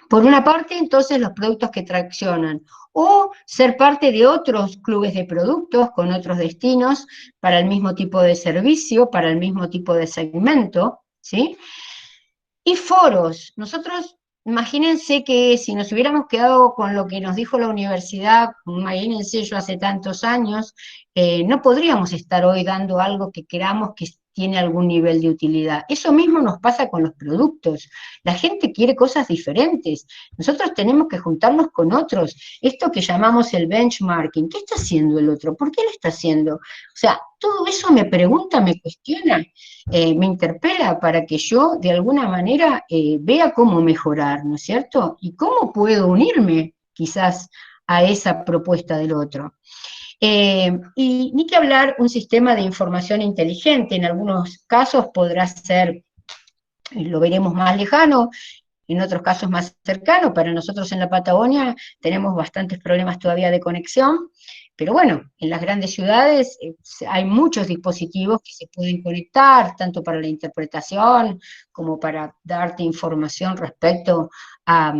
por una parte, entonces, los productos que traccionan, o ser parte de otros clubes de productos con otros destinos para el mismo tipo de servicio, para el mismo tipo de segmento, ¿sí? Y foros. Nosotros, imagínense que si nos hubiéramos quedado con lo que nos dijo la universidad, imagínense yo hace tantos años, no podríamos estar hoy dando algo que queramos que tiene algún nivel de utilidad. Eso mismo nos pasa con los productos. La gente quiere cosas diferentes. Nosotros tenemos que juntarnos con otros. Esto que llamamos el benchmarking. ¿Qué está haciendo el otro? ¿Por qué lo está haciendo? O sea, todo eso me pregunta, me cuestiona, me interpela para que yo de alguna manera vea cómo mejorar, ¿no es cierto? Y cómo puedo unirme quizás a esa propuesta del otro. Y ni que hablar un sistema de información inteligente, en algunos casos podrá ser lo veremos más lejano, en otros casos más cercano. Para nosotros en la Patagonia tenemos bastantes problemas todavía de conexión, pero bueno, en las grandes ciudades hay muchos dispositivos que se pueden conectar, tanto para la interpretación como para darte información respecto a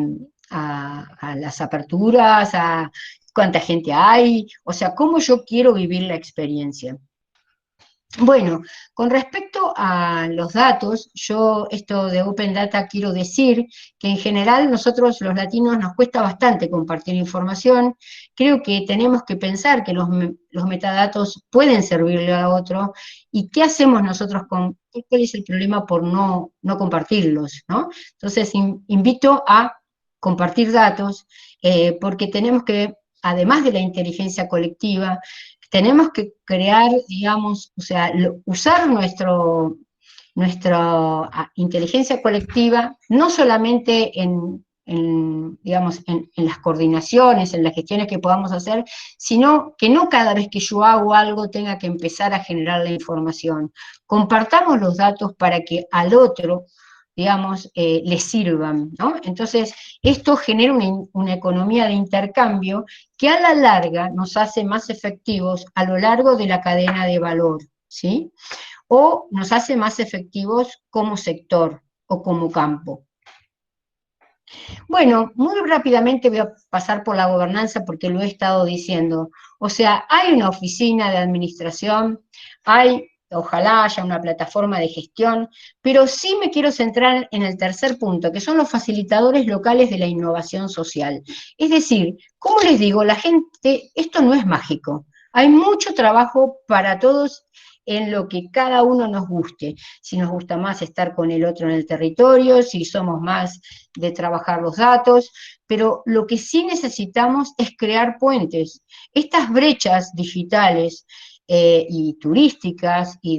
las aperturas, a cuánta gente hay, o sea, cómo yo quiero vivir la experiencia. Bueno, con respecto a los datos, yo esto de Open Data quiero decir que en general nosotros los latinos nos cuesta bastante compartir información. Creo que tenemos que pensar que los metadatos pueden servirle a otro, y qué hacemos nosotros con, cuál es el problema por no compartirlos, ¿no? Entonces invito a compartir datos, porque tenemos que, además de la inteligencia colectiva, tenemos que crear, digamos, o sea, usar nuestra inteligencia colectiva, no solamente digamos, en las coordinaciones, en las gestiones que podamos hacer, sino que no cada vez que yo hago algo tenga que empezar a generar la información. Compartamos los datos para que al otro, digamos, les sirvan, ¿no? Entonces, esto genera una economía de intercambio que a la larga nos hace más efectivos a lo largo de la cadena de valor, ¿sí? O nos hace más efectivos como sector o como campo. Bueno, muy rápidamente voy a pasar por la gobernanza porque lo he estado diciendo. O sea, hay una oficina de administración, ojalá haya una plataforma de gestión, pero sí me quiero centrar en el tercer punto, que son los facilitadores locales de la innovación social. Es decir, como les digo, la gente, esto no es mágico. Hay mucho trabajo para todos en lo que cada uno nos guste. Si nos gusta más estar con el otro en el territorio, si somos más de trabajar los datos, pero lo que sí necesitamos es crear puentes. Estas brechas digitales y turísticas y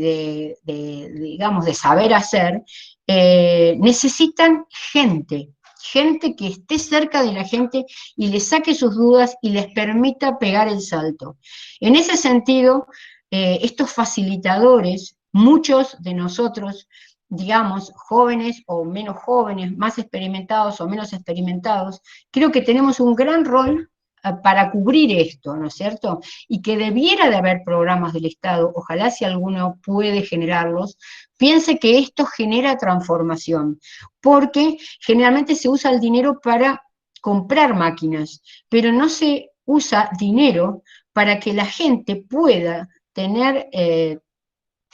digamos, de saber hacer, necesitan gente que esté cerca de la gente y les saque sus dudas y les permita pegar el salto. En ese sentido, estos facilitadores, muchos de nosotros, digamos, jóvenes o menos jóvenes, más experimentados o menos experimentados, creo que tenemos un gran rol para cubrir esto, ¿no es cierto? Y que debiera de haber programas del Estado, ojalá si alguno puede generarlos, piense que esto genera transformación, porque generalmente se usa el dinero para comprar máquinas, pero no se usa dinero para que la gente pueda tener,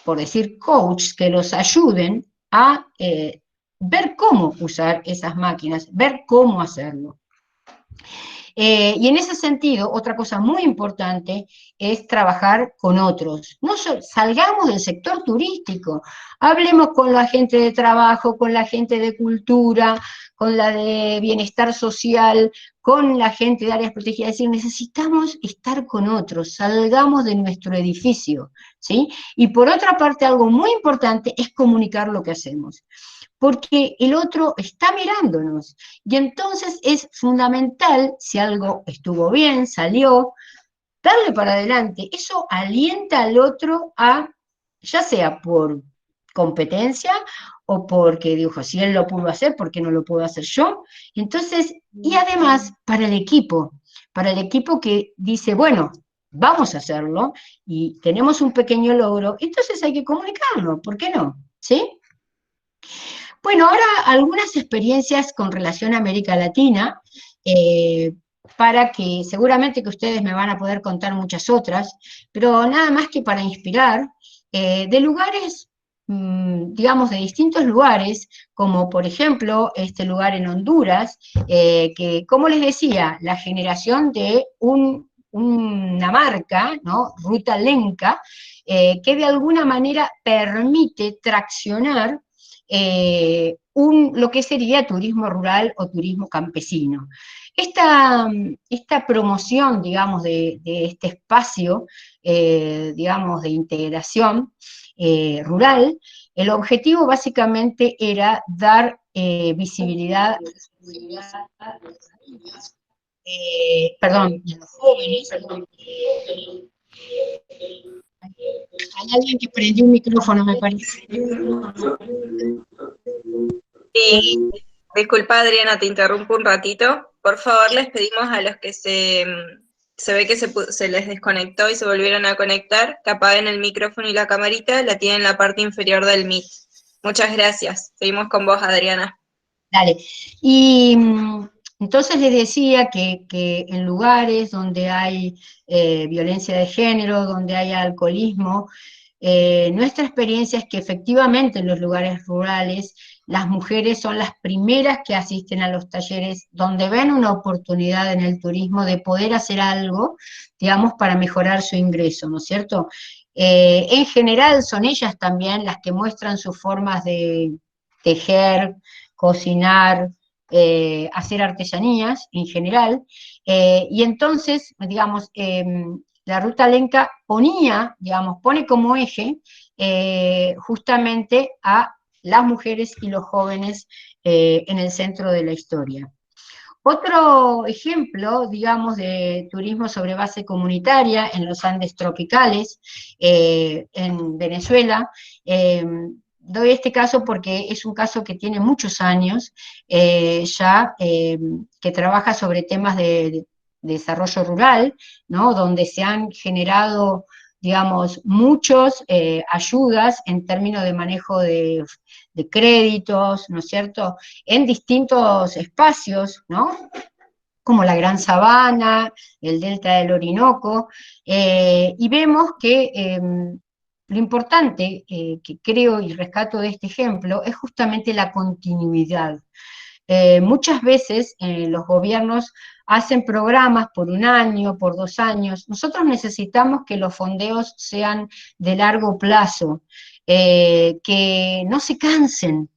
por decir, coaches que los ayuden a ver cómo usar esas máquinas, ver cómo hacerlo. Y en ese sentido, otra cosa muy importante es trabajar con otros. No salgamos del sector turístico, hablemos con la gente de trabajo, con la gente de cultura, con la de bienestar social, con la gente de áreas protegidas. Es decir, necesitamos estar con otros, salgamos de nuestro edificio, ¿sí? Y por otra parte, algo muy importante es comunicar lo que hacemos, porque el otro está mirándonos, y entonces es fundamental, si algo estuvo bien, salió, darle para adelante. Eso alienta al otro a, ya sea por competencia, o porque dijo, si él lo pudo hacer, ¿por qué no lo puedo hacer yo? Entonces, y además, para el equipo que dice, bueno, vamos a hacerlo, y tenemos un pequeño logro, entonces hay que comunicarlo, ¿por qué no? ¿Sí? Bueno, ahora algunas experiencias con relación a América Latina, para que seguramente que ustedes me van a poder contar muchas otras, pero nada más que para inspirar, de lugares, digamos, de distintos lugares, como por ejemplo este lugar en Honduras, que, como les decía, la generación de una marca, ¿no? Ruta Lenca, que de alguna manera permite traccionar lo que sería turismo rural o turismo campesino. Esta promoción, digamos, de este espacio, digamos, de integración rural, el objetivo básicamente era dar visibilidad perdón, a los jóvenes. Hay alguien que prendió un micrófono, me parece. Y disculpa, Adriana, te interrumpo un ratito. Por favor, les pedimos a los que se ve que se les desconectó y se volvieron a conectar, que apaguen el micrófono y la camarita, la tienen en la parte inferior del Meet. Muchas gracias. Seguimos con vos, Adriana. Dale. Y entonces les decía que en lugares donde hay violencia de género, donde hay alcoholismo, nuestra experiencia es que efectivamente en los lugares rurales las mujeres son las primeras que asisten a los talleres, donde ven una oportunidad en el turismo de poder hacer algo, digamos, para mejorar su ingreso, ¿no es cierto? En general son ellas también las que muestran sus formas de tejer, cocinar, hacer artesanías en general, y entonces, digamos, la Ruta Lenca ponía, digamos, pone como eje justamente a las mujeres y los jóvenes en el centro de la historia. Otro ejemplo, digamos, de turismo sobre base comunitaria en los Andes tropicales, en Venezuela, doy este caso porque es un caso que tiene muchos años ya, que trabaja sobre temas de desarrollo rural, ¿no? Donde se han generado, digamos, muchas ayudas en términos de manejo de créditos, ¿no es cierto?, en distintos espacios, ¿no?, como la Gran Sabana, el Delta del Orinoco, y vemos que lo importante que creo y rescato de este ejemplo es justamente la continuidad. Muchas veces los gobiernos hacen programas por un año, por 2 años. Nosotros necesitamos que los fondeos sean de largo plazo, que no se cansen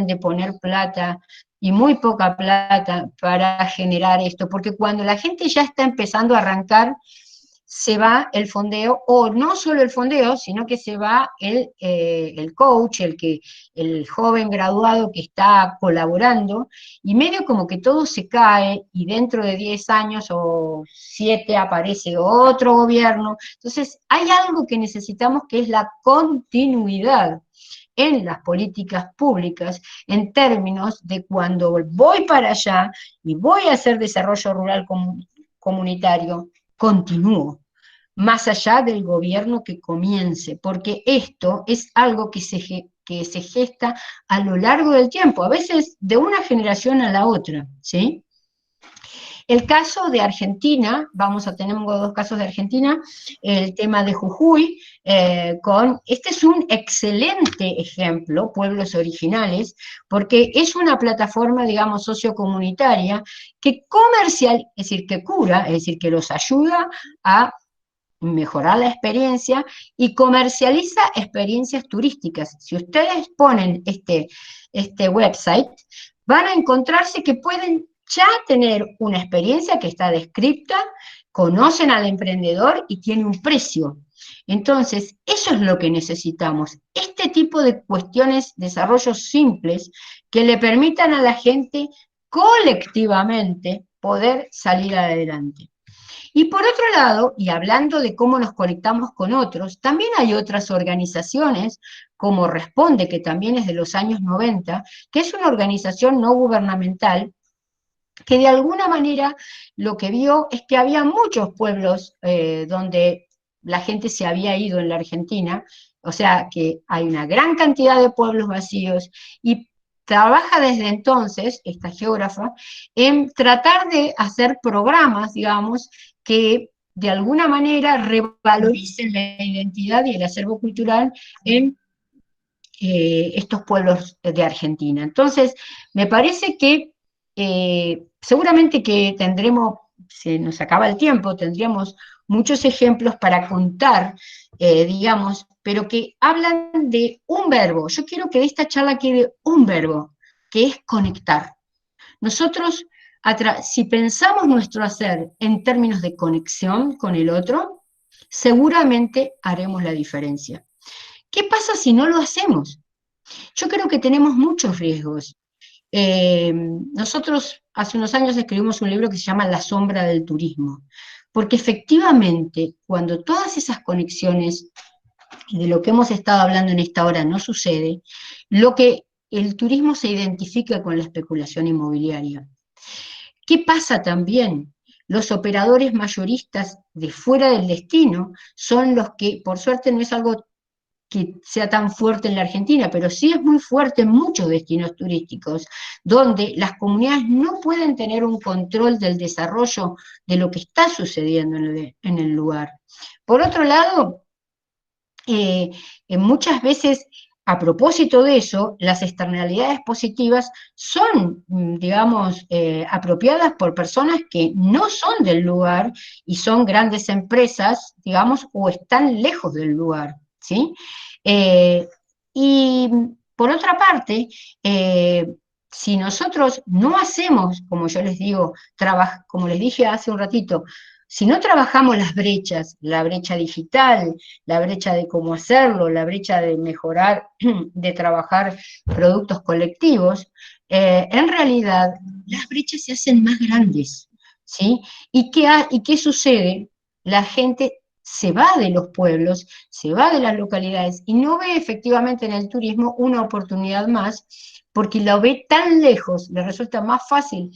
de poner plata y muy poca plata para generar esto, porque cuando la gente ya está empezando a arrancar, se va el fondeo, o no solo el fondeo, sino que se va el coach, el joven graduado que está colaborando, y medio como que todo se cae, y dentro de 10 años o 7 aparece otro gobierno. Entonces, hay algo que necesitamos que es la continuidad en las políticas públicas, en términos de cuando voy para allá y voy a hacer desarrollo rural comunitario, continúo, más allá del gobierno que comience, porque esto es algo que se gesta a lo largo del tiempo, a veces de una generación a la otra, ¿sí? El caso de Argentina, tenemos 2 casos de Argentina, el tema de Jujuy, este es un excelente ejemplo, pueblos originales, porque es una plataforma, digamos, sociocomunitaria que es decir, que cura, es decir, que los ayuda a mejorar la experiencia y comercializa experiencias turísticas. Si ustedes ponen este website, van a encontrarse que pueden ya tener una experiencia que está descripta, conocen al emprendedor y tiene un precio. Entonces, eso es lo que necesitamos, este tipo de cuestiones, desarrollos simples, que le permitan a la gente colectivamente poder salir adelante. Y por otro lado, y hablando de cómo nos conectamos con otros, también hay otras organizaciones, como Responde, que también es de los años 90, que es una organización no gubernamental, que de alguna manera lo que vio es que había muchos pueblos donde la gente se había ido en la Argentina, o sea que hay una gran cantidad de pueblos vacíos, y trabaja desde entonces, esta geógrafa, en tratar de hacer programas, digamos, que de alguna manera revaloricen la identidad y el acervo cultural en estos pueblos de Argentina. Entonces, me parece que seguramente que se nos acaba el tiempo, tendríamos muchos ejemplos para contar, digamos, pero que hablan de un verbo. Yo quiero que de esta charla quede un verbo, que es conectar. Nosotros, si pensamos nuestro hacer en términos de conexión con el otro, seguramente haremos la diferencia. ¿Qué pasa si no lo hacemos? Yo creo que tenemos muchos riesgos. Nosotros hace unos años escribimos un libro que se llama La sombra del turismo, porque efectivamente, cuando todas esas conexiones de lo que hemos estado hablando en esta hora no sucede, lo que el turismo se identifica con la especulación inmobiliaria. ¿Qué pasa también? Los operadores mayoristas de fuera del destino son los que, por suerte no es algo que sea tan fuerte en la Argentina, pero sí es muy fuerte en muchos destinos turísticos, donde las comunidades no pueden tener un control del desarrollo de lo que está sucediendo en el lugar. Por otro lado, muchas veces, a propósito de eso, las externalidades positivas son, digamos, apropiadas por personas que no son del lugar y son grandes empresas, digamos, o están lejos del lugar, ¿sí? Y por otra parte, si nosotros no hacemos, como yo les digo, como les dije hace un ratito, si no trabajamos las brechas, la brecha digital, la brecha de cómo hacerlo, la brecha de mejorar, de trabajar productos colectivos, en realidad las brechas se hacen más grandes, ¿sí? ¿Y qué sucede? La gente se va de los pueblos, se va de las localidades y no ve efectivamente en el turismo una oportunidad más, porque lo ve tan lejos, le resulta más fácil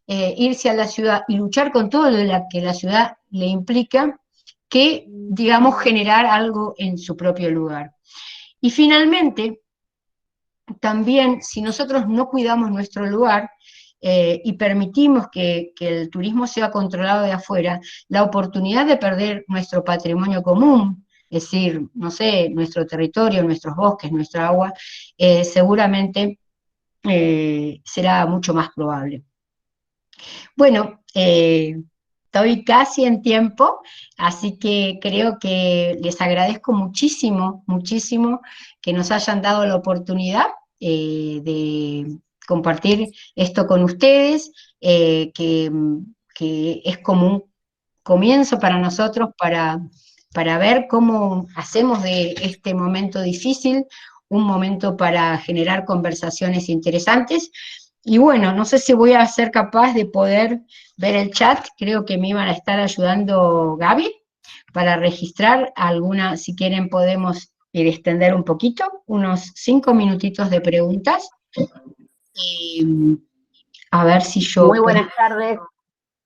irse a la ciudad y luchar con todo lo que la ciudad le implica, que, digamos, generar algo en su propio lugar. Y finalmente, también, si nosotros no cuidamos nuestro lugar y permitimos que el turismo sea controlado de afuera, la oportunidad de perder nuestro patrimonio común, es decir, no sé, nuestro territorio, nuestros bosques, nuestra agua, seguramente será mucho más probable. Bueno, estoy casi en tiempo, así que creo que les agradezco muchísimo, muchísimo que nos hayan dado la oportunidad de compartir esto con ustedes, que es como un comienzo para nosotros para ver cómo hacemos de este momento difícil un momento para generar conversaciones interesantes. Y bueno, no sé si voy a ser capaz de poder ver el chat, creo que me iban a estar ayudando Gaby para registrar alguna, si quieren podemos extender un poquito, unos 5 minutitos de preguntas. Y a ver si yo... Muy buenas tardes.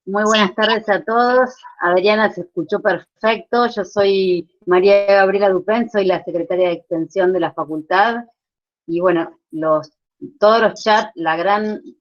Muy buenas tardes a todos. Adriana se escuchó perfecto. Yo soy María Gabriela Dupén, soy la secretaria de Extensión de la facultad. Y bueno, todos los chats,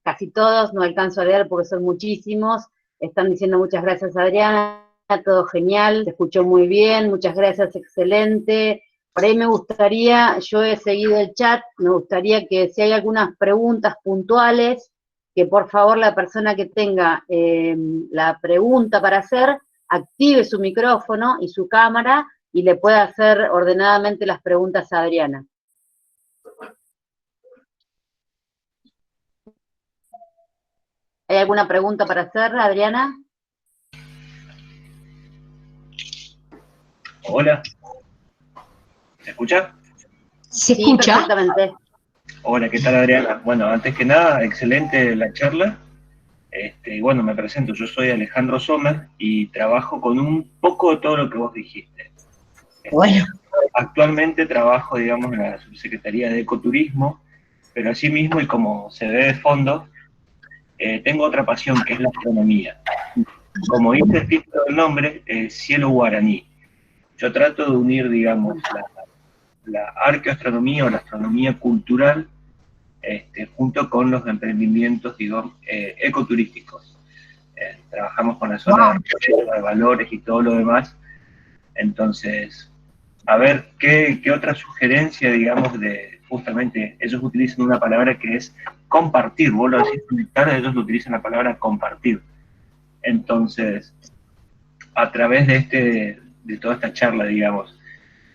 casi todos, no alcanzo a leer porque son muchísimos, están diciendo muchas gracias Adriana, todo genial, se escuchó muy bien, muchas gracias, excelente. Por ahí me gustaría, yo he seguido el chat, me gustaría que si hay algunas preguntas puntuales, que por favor la persona que tenga la pregunta para hacer, active su micrófono y su cámara y le pueda hacer ordenadamente las preguntas a Adriana. ¿Hay alguna pregunta para hacer, Adriana? Hola. ¿Se escucha? ¿Se escucha? Sí, perfectamente. Hola, ¿qué tal, Adriana? Bueno, antes que nada, excelente la charla. Bueno, me presento, yo soy Alejandro Sommer y trabajo con un poco de todo lo que vos dijiste. Bueno. Actualmente trabajo, digamos, en la Subsecretaría de Ecoturismo, pero asimismo, y como se ve de fondo, tengo otra pasión, que es la astronomía. Como dice el título del nombre, cielo guaraní. Yo trato de unir, digamos, la arqueoastronomía o la astronomía cultural junto con los emprendimientos, digamos, ecoturísticos. Trabajamos con la zona de valores y todo lo demás. Entonces, a ver qué otra sugerencia, digamos, justamente, ellos utilizan una palabra que es compartir, vos lo decís, ellos utilizan la palabra compartir. Entonces, a través de toda esta charla, digamos,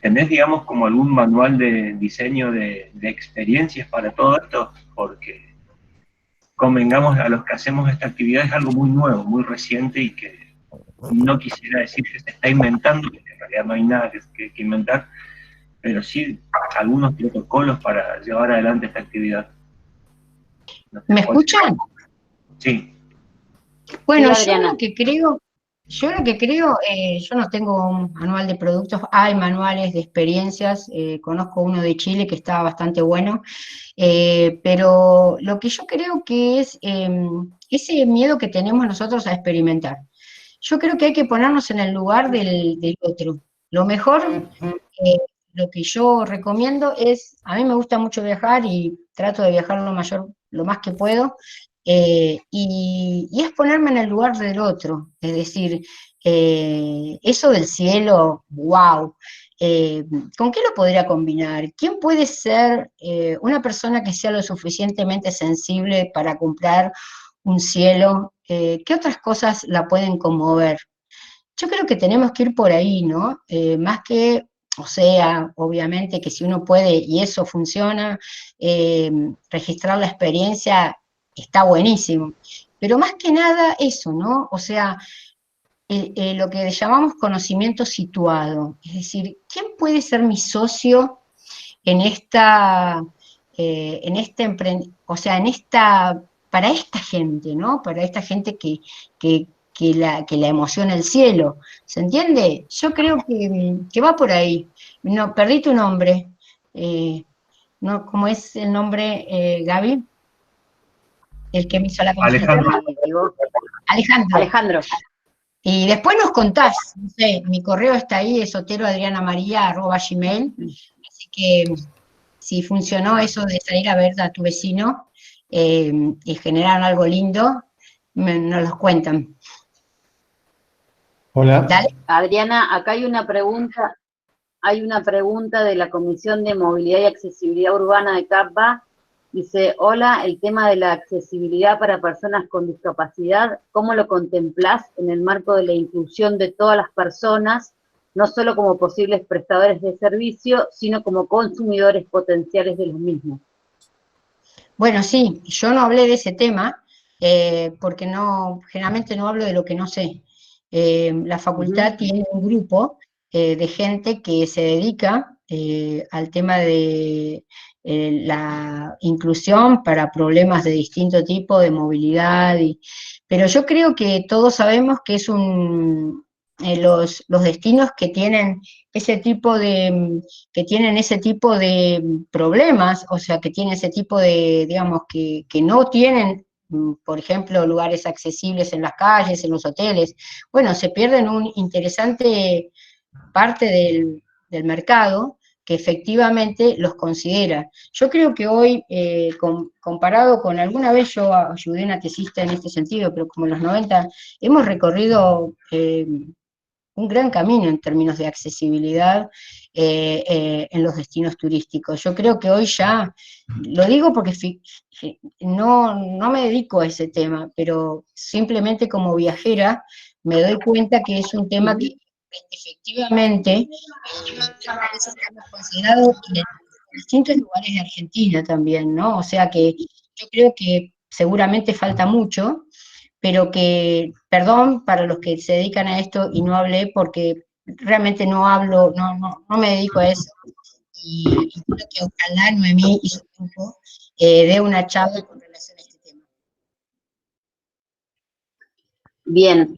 ¿tenés, digamos, como algún manual de diseño de experiencias para todo esto? Porque, convengamos, a los que hacemos esta actividad es algo muy nuevo, muy reciente y que no quisiera decir que se está inventando, porque en realidad no hay nada que inventar, pero sí algunos protocolos para llevar adelante esta actividad. ¿Me escuchan? Sí. Bueno, Sí, yo lo que creo Yo lo que creo, yo no tengo un manual de productos, hay manuales de experiencias, conozco uno de Chile que está bastante bueno, pero lo que yo creo que es ese miedo que tenemos nosotros a experimentar. Yo creo que hay que ponernos en el lugar del otro. Lo mejor, lo que yo recomiendo es, a mí me gusta mucho viajar y trato de viajar lo más que puedo, y es ponerme en el lugar del otro, es decir, eso del cielo, wow. ¿Con qué lo podría combinar? ¿Quién puede ser una persona que sea lo suficientemente sensible para comprar un cielo? ¿Qué otras cosas la pueden conmover? Yo creo que tenemos que ir por ahí, ¿no? Más que, o sea, obviamente que si uno puede y eso funciona, registrar la experiencia está buenísimo. Pero más que nada eso, ¿no? O sea, lo que llamamos conocimiento situado. Es decir, ¿quién puede ser mi socio en o sea, para esta gente, ¿no? Para esta gente que la emociona el cielo. ¿Se entiende? Yo creo que va por ahí. No, perdí tu nombre. No, ¿cómo es el nombre, Gaby? El que me hizo la consulta. Alejandro. Alejandro. Alejandro. Y después nos contás, no sé, mi correo está ahí, esoteroadrianamaria@gmail, así que si funcionó eso de salir a ver a tu vecino y generaron algo lindo, nos los cuentan. Hola. Dale. Adriana, acá hay una pregunta de la Comisión de Movilidad y Accesibilidad Urbana de CAPBA. Dice, hola, el tema de la accesibilidad para personas con discapacidad, ¿cómo lo contemplás en el marco de la inclusión de todas las personas, no solo como posibles prestadores de servicio, sino como consumidores potenciales de los mismos? Bueno, sí, yo no hablé de ese tema, porque generalmente no hablo de lo que no sé. La facultad tiene un grupo de gente que se dedica al tema de la inclusión para problemas de distinto tipo, de movilidad, pero yo creo que todos sabemos que es los destinos que tienen ese tipo de problemas, o sea, que tienen ese tipo de, digamos, que no tienen, por ejemplo, lugares accesibles en las calles, en los hoteles, bueno, se pierden una interesante parte del mercado que efectivamente los considera. Yo creo que hoy, comparado con alguna vez yo ayudé a una tesista en este sentido, pero como en los 90, hemos recorrido un gran camino en términos de accesibilidad en los destinos turísticos. Yo creo que hoy ya, lo digo porque no me dedico a ese tema, pero simplemente como viajera me doy cuenta que es un tema que efectivamente a veces estamos considerados en distintos lugares de Argentina también, ¿no? O sea que yo creo que seguramente falta mucho, pero que, perdón para los que se dedican a esto y no hablé porque realmente no hablo, no me dedico a eso, y creo que ojalá Noemí y su grupo dé una charla con relación a este tema. Bien.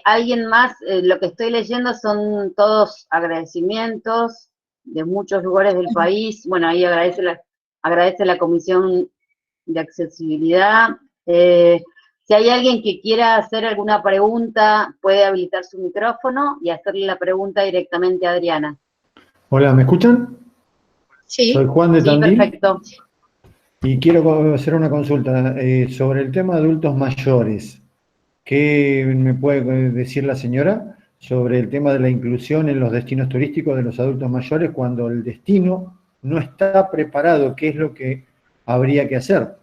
¿Alguien más? Lo que estoy leyendo son todos agradecimientos de muchos lugares del país. Bueno, ahí agradece la Comisión de Accesibilidad. Si hay alguien que quiera hacer alguna pregunta, puede habilitar su micrófono y hacerle la pregunta directamente a Adriana. Hola, ¿me escuchan? Sí. Soy Juan de Sí, Tandil. perfecto. Y quiero hacer una consulta sobre el tema de adultos mayores. ¿Qué me puede decir la señora sobre el tema de la inclusión en los destinos turísticos de los adultos mayores cuando el destino no está preparado? ¿Qué es lo que habría que hacer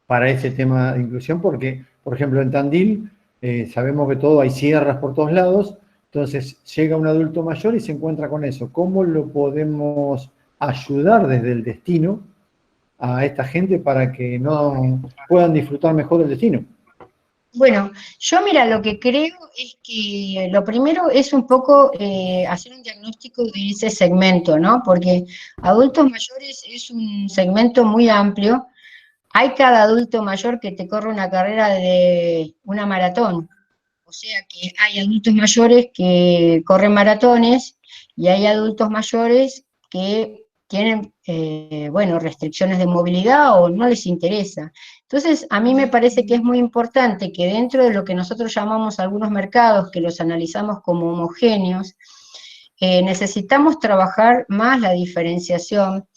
para ese tema de inclusión? Porque, por ejemplo, en Tandil sabemos que hay sierras por todos lados, entonces llega un adulto mayor y se encuentra con eso. ¿Cómo lo podemos ayudar desde el destino a esta gente para que no puedan disfrutar mejor del destino? Bueno, yo mira, lo que creo es que lo primero es un poco hacer un diagnóstico de ese segmento, ¿no? Porque adultos mayores es un segmento muy amplio. Hay cada adulto mayor que te corre una carrera de una maratón. O sea que hay adultos mayores que corren maratones y hay adultos mayores que tienen, bueno, restricciones de movilidad o no les interesa. Entonces, a mí me parece que es muy importante que dentro de lo que nosotros llamamos algunos mercados, que los analizamos como homogéneos, necesitamos trabajar más la diferenciación,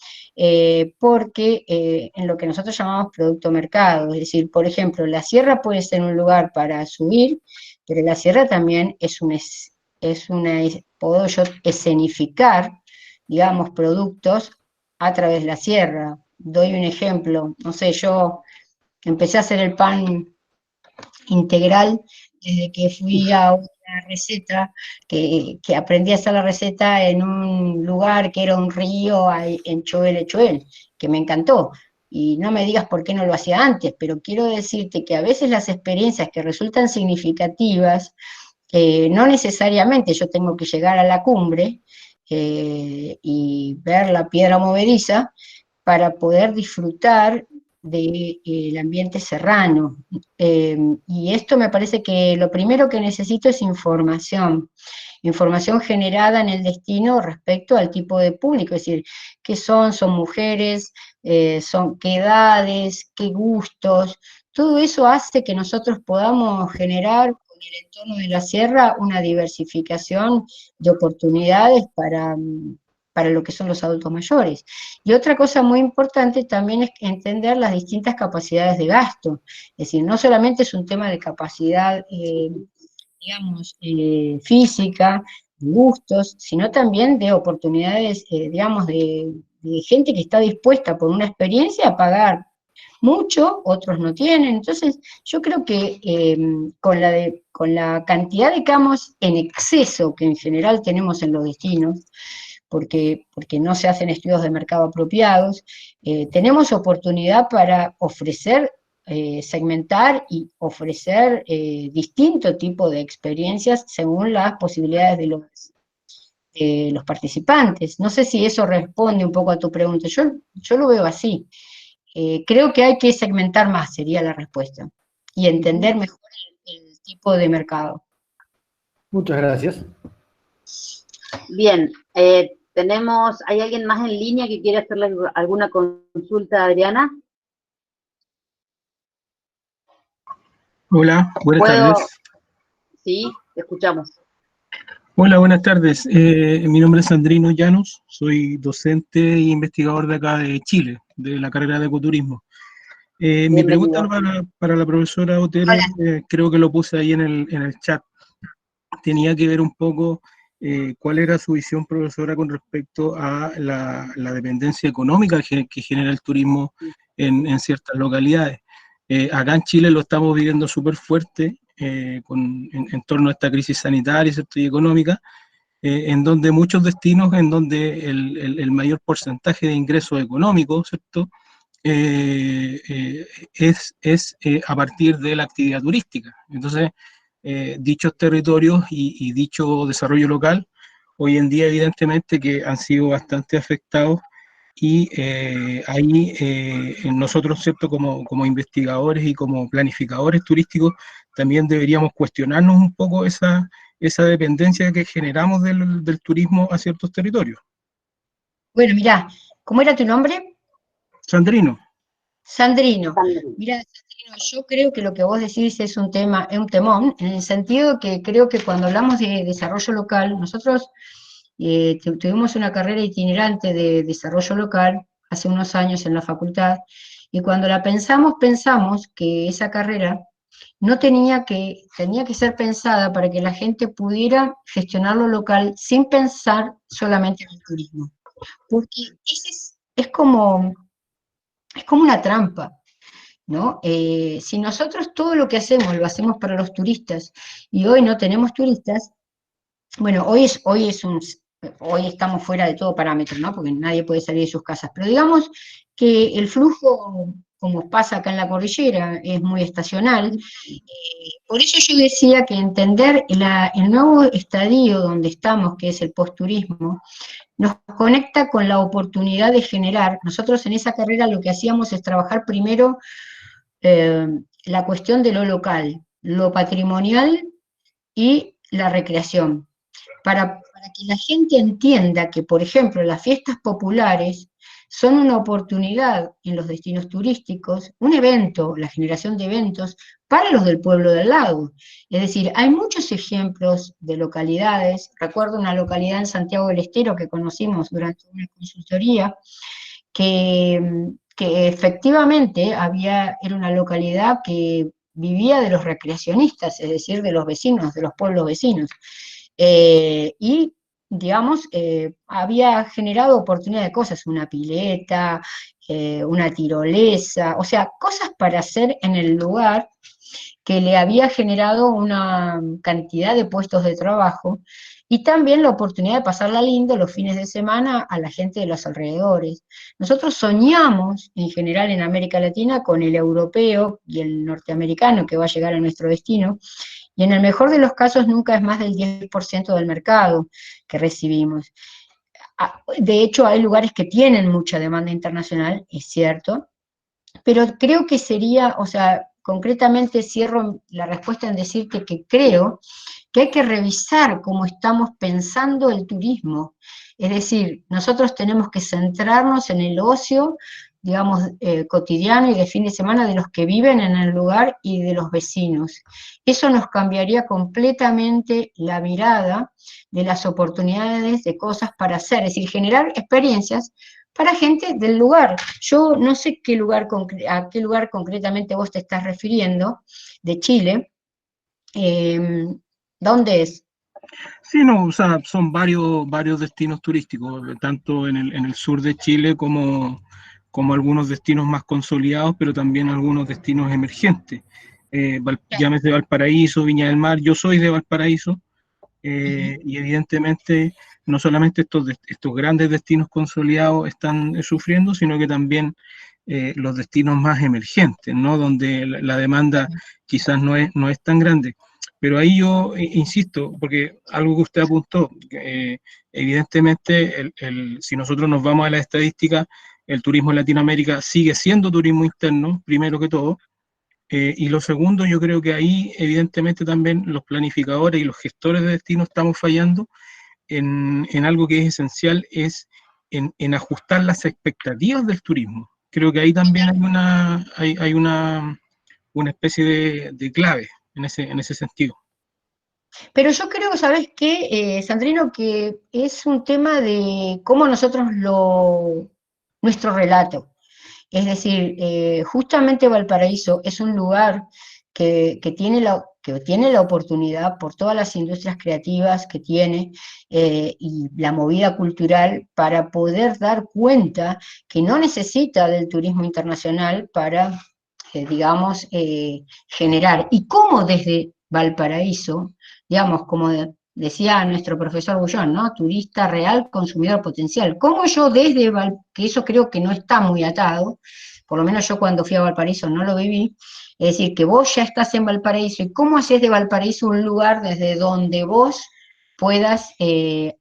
porque en lo que nosotros llamamos producto mercado, es decir, por ejemplo, la sierra puede ser un lugar para subir, pero la sierra también puedo yo escenificar, digamos, productos a través de la sierra. Doy un ejemplo, no sé, yo empecé a hacer el pan integral desde que fui a una receta, que aprendí a hacer la receta en un lugar que era un río en Choel, que me encantó. Y no me digas por qué no lo hacía antes, pero quiero decirte que a veces las experiencias que resultan significativas, no necesariamente yo tengo que llegar a la cumbre y ver la piedra movediza para poder disfrutar del ambiente serrano. Y esto me parece que lo primero que necesito es información generada en el destino respecto al tipo de público, es decir, qué son mujeres, qué edades, qué gustos, todo eso hace que nosotros podamos generar con el entorno de la sierra una diversificación de oportunidades para lo que son los adultos mayores. Y otra cosa muy importante también es entender las distintas capacidades de gasto, es decir, no solamente es un tema de capacidad, digamos, física, de gustos, sino también de oportunidades, digamos, de gente que está dispuesta por una experiencia a pagar mucho, otros no tienen. Entonces, yo creo que con la cantidad de camos en exceso que en general tenemos en los destinos, porque no se hacen estudios de mercado apropiados, tenemos oportunidad para ofrecer, segmentar y ofrecer distinto tipo de experiencias según las posibilidades de los participantes. No sé si eso responde un poco a tu pregunta, yo lo veo así. Creo que hay que segmentar más, sería la respuesta, y entender mejor el tipo de mercado. Muchas gracias. Bien, ¿hay alguien más en línea que quiera hacerle alguna consulta a Adriana? Hola, buenas tardes. Sí, te escuchamos. Hola, buenas tardes. Mi nombre es Sandrino Llanos, soy docente e investigador de acá de Chile, de la carrera de ecoturismo. Mi pregunta para la profesora Otero, creo que lo puse ahí en el chat, tenía que ver un poco cuál era su visión, profesora, con respecto a la dependencia económica que genera el turismo en ciertas localidades. Acá en Chile lo estamos viviendo súper fuerte en torno a esta crisis sanitaria, ¿cierto?, y económica, en donde muchos destinos, en donde el mayor porcentaje de ingresos económicos, ¿cierto?, es a partir de la actividad turística. Entonces, dichos territorios y dicho desarrollo local, hoy en día evidentemente que han sido bastante afectados, y ahí nosotros, ¿cierto?, como investigadores y como planificadores turísticos, también deberíamos cuestionarnos un poco esa dependencia que generamos del turismo a ciertos territorios. Bueno, mirá, ¿cómo era tu nombre? Sandrino. Sandrino. Mira, Sandrino, yo creo que lo que vos decís es un temón, en el sentido que creo que cuando hablamos de desarrollo local, nosotros tuvimos una carrera itinerante de desarrollo local hace unos años en la facultad, y cuando la pensamos que esa carrera tenía que ser pensada para que la gente pudiera gestionar lo local sin pensar solamente en el turismo. Porque es como una trampa, ¿no? Si nosotros todo lo que hacemos lo hacemos para los turistas y hoy no tenemos turistas, bueno, hoy estamos fuera de todo parámetro, ¿no? Porque nadie puede salir de sus casas, pero digamos que el flujo, como pasa acá en la cordillera, es muy estacional. Por eso yo decía que entender el nuevo estadio donde estamos, que es el posturismo, nos conecta con la oportunidad de generar. Nosotros en esa carrera lo que hacíamos es trabajar primero la cuestión de lo local, lo patrimonial y la recreación, para que la gente entienda que, por ejemplo, las fiestas populares son una oportunidad en los destinos turísticos, un evento, la generación de eventos para los del pueblo del lado. Es decir, hay muchos ejemplos de localidades. Recuerdo una localidad en Santiago del Estero que conocimos durante una consultoría, que efectivamente era una localidad que vivía de los recreacionistas, es decir, de los vecinos, de los pueblos vecinos. Y, digamos, había generado oportunidad de cosas, una pileta, una tirolesa, o sea, cosas para hacer en el lugar que le había generado una cantidad de puestos de trabajo y también la oportunidad de pasarla lindo los fines de semana a la gente de los alrededores. Nosotros soñamos, en general en América Latina, con el europeo y el norteamericano que va a llegar a nuestro destino, y en el mejor de los casos nunca es más del 10% del mercado que recibimos. De hecho, hay lugares que tienen mucha demanda internacional, es cierto, pero creo que sería, o sea, concretamente cierro la respuesta en decirte que creo que hay que revisar cómo estamos pensando el turismo. Es decir, nosotros tenemos que centrarnos en el ocio, digamos, cotidiano y de fin de semana de los que viven en el lugar y de los vecinos. Eso nos cambiaría completamente la mirada de las oportunidades de cosas para hacer, es decir, generar experiencias para gente del lugar. Yo no sé a qué lugar concretamente vos te estás refiriendo, de Chile. ¿Dónde es? Sí, no, o sea, son varios destinos turísticos, tanto en el sur de Chile como algunos destinos más consolidados, pero también algunos destinos emergentes. Llámese Valparaíso, Viña del Mar. Yo soy de Valparaíso, y evidentemente no solamente estos grandes destinos consolidados están sufriendo, sino que también los destinos más emergentes, ¿no? Donde la demanda quizás no es tan grande. Pero ahí yo insisto, porque algo que usted apuntó, evidentemente si nosotros nos vamos a la estadística, el turismo en Latinoamérica sigue siendo turismo interno, primero que todo, y lo segundo, yo creo que ahí evidentemente también los planificadores y los gestores de destino estamos fallando en algo que es esencial, es en ajustar las expectativas del turismo. Creo que ahí también hay una especie de clave en ese sentido. Pero yo creo, ¿sabes qué, Sandrino? Que es un tema de cómo nosotros nuestro relato. Es decir, justamente Valparaíso es un lugar que tiene la oportunidad, por todas las industrias creativas que tiene, y la movida cultural, para poder dar cuenta que no necesita del turismo internacional para, digamos, generar. Y cómo desde Valparaíso, digamos, como decía nuestro profesor Bullón, ¿no? Turista real, consumidor potencial. ¿Cómo yo desde que eso creo que no está muy atado, por lo menos yo cuando fui a Valparaíso no lo viví, es decir, que vos ya estás en Valparaíso, y cómo haces de Valparaíso un lugar desde donde vos puedas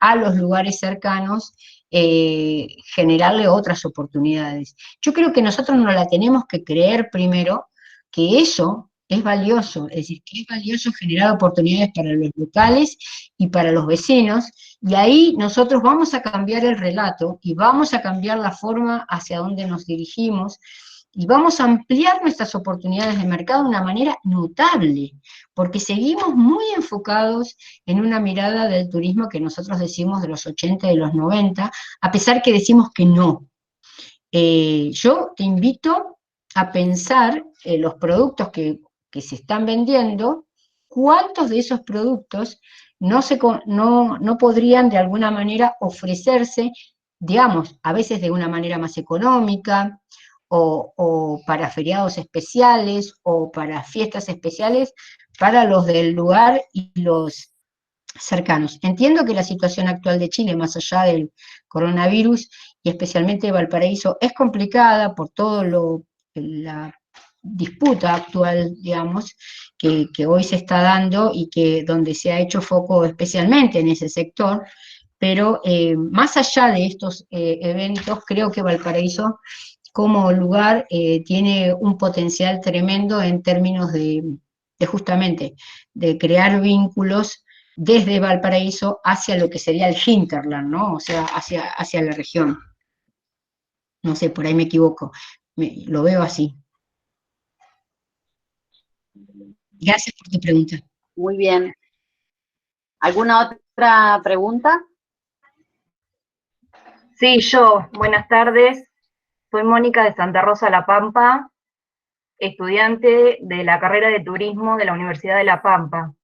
a los lugares cercanos generarle otras oportunidades. Yo creo que nosotros nos la tenemos que creer primero, que eso es valioso, es decir, que es valioso generar oportunidades para los locales y para los vecinos, y ahí nosotros vamos a cambiar el relato y vamos a cambiar la forma hacia donde nos dirigimos, y vamos a ampliar nuestras oportunidades de mercado de una manera notable, porque seguimos muy enfocados en una mirada del turismo que nosotros decimos de los 80 y los 90, a pesar que decimos que no. Yo te invito a pensar los productos que se están vendiendo, cuántos de esos productos no podrían de alguna manera ofrecerse, digamos, a veces de una manera más económica, o para feriados especiales, o para fiestas especiales, para los del lugar y los cercanos. Entiendo que la situación actual de Chile, más allá del coronavirus, y especialmente de Valparaíso, es complicada por todo la disputa actual, digamos, que hoy se está dando, y que donde se ha hecho foco especialmente en ese sector, pero más allá de estos eventos, creo que Valparaíso como lugar tiene un potencial tremendo en términos de justamente de crear vínculos desde Valparaíso hacia lo que sería el hinterland, ¿no? O sea, hacia la región. No sé, por ahí me equivoco, lo veo así. Gracias por tu pregunta. Muy bien. ¿Alguna otra pregunta? Sí, yo. Buenas tardes. Soy Mónica de Santa Rosa, La Pampa, estudiante de la carrera de turismo de la Universidad de La Pampa.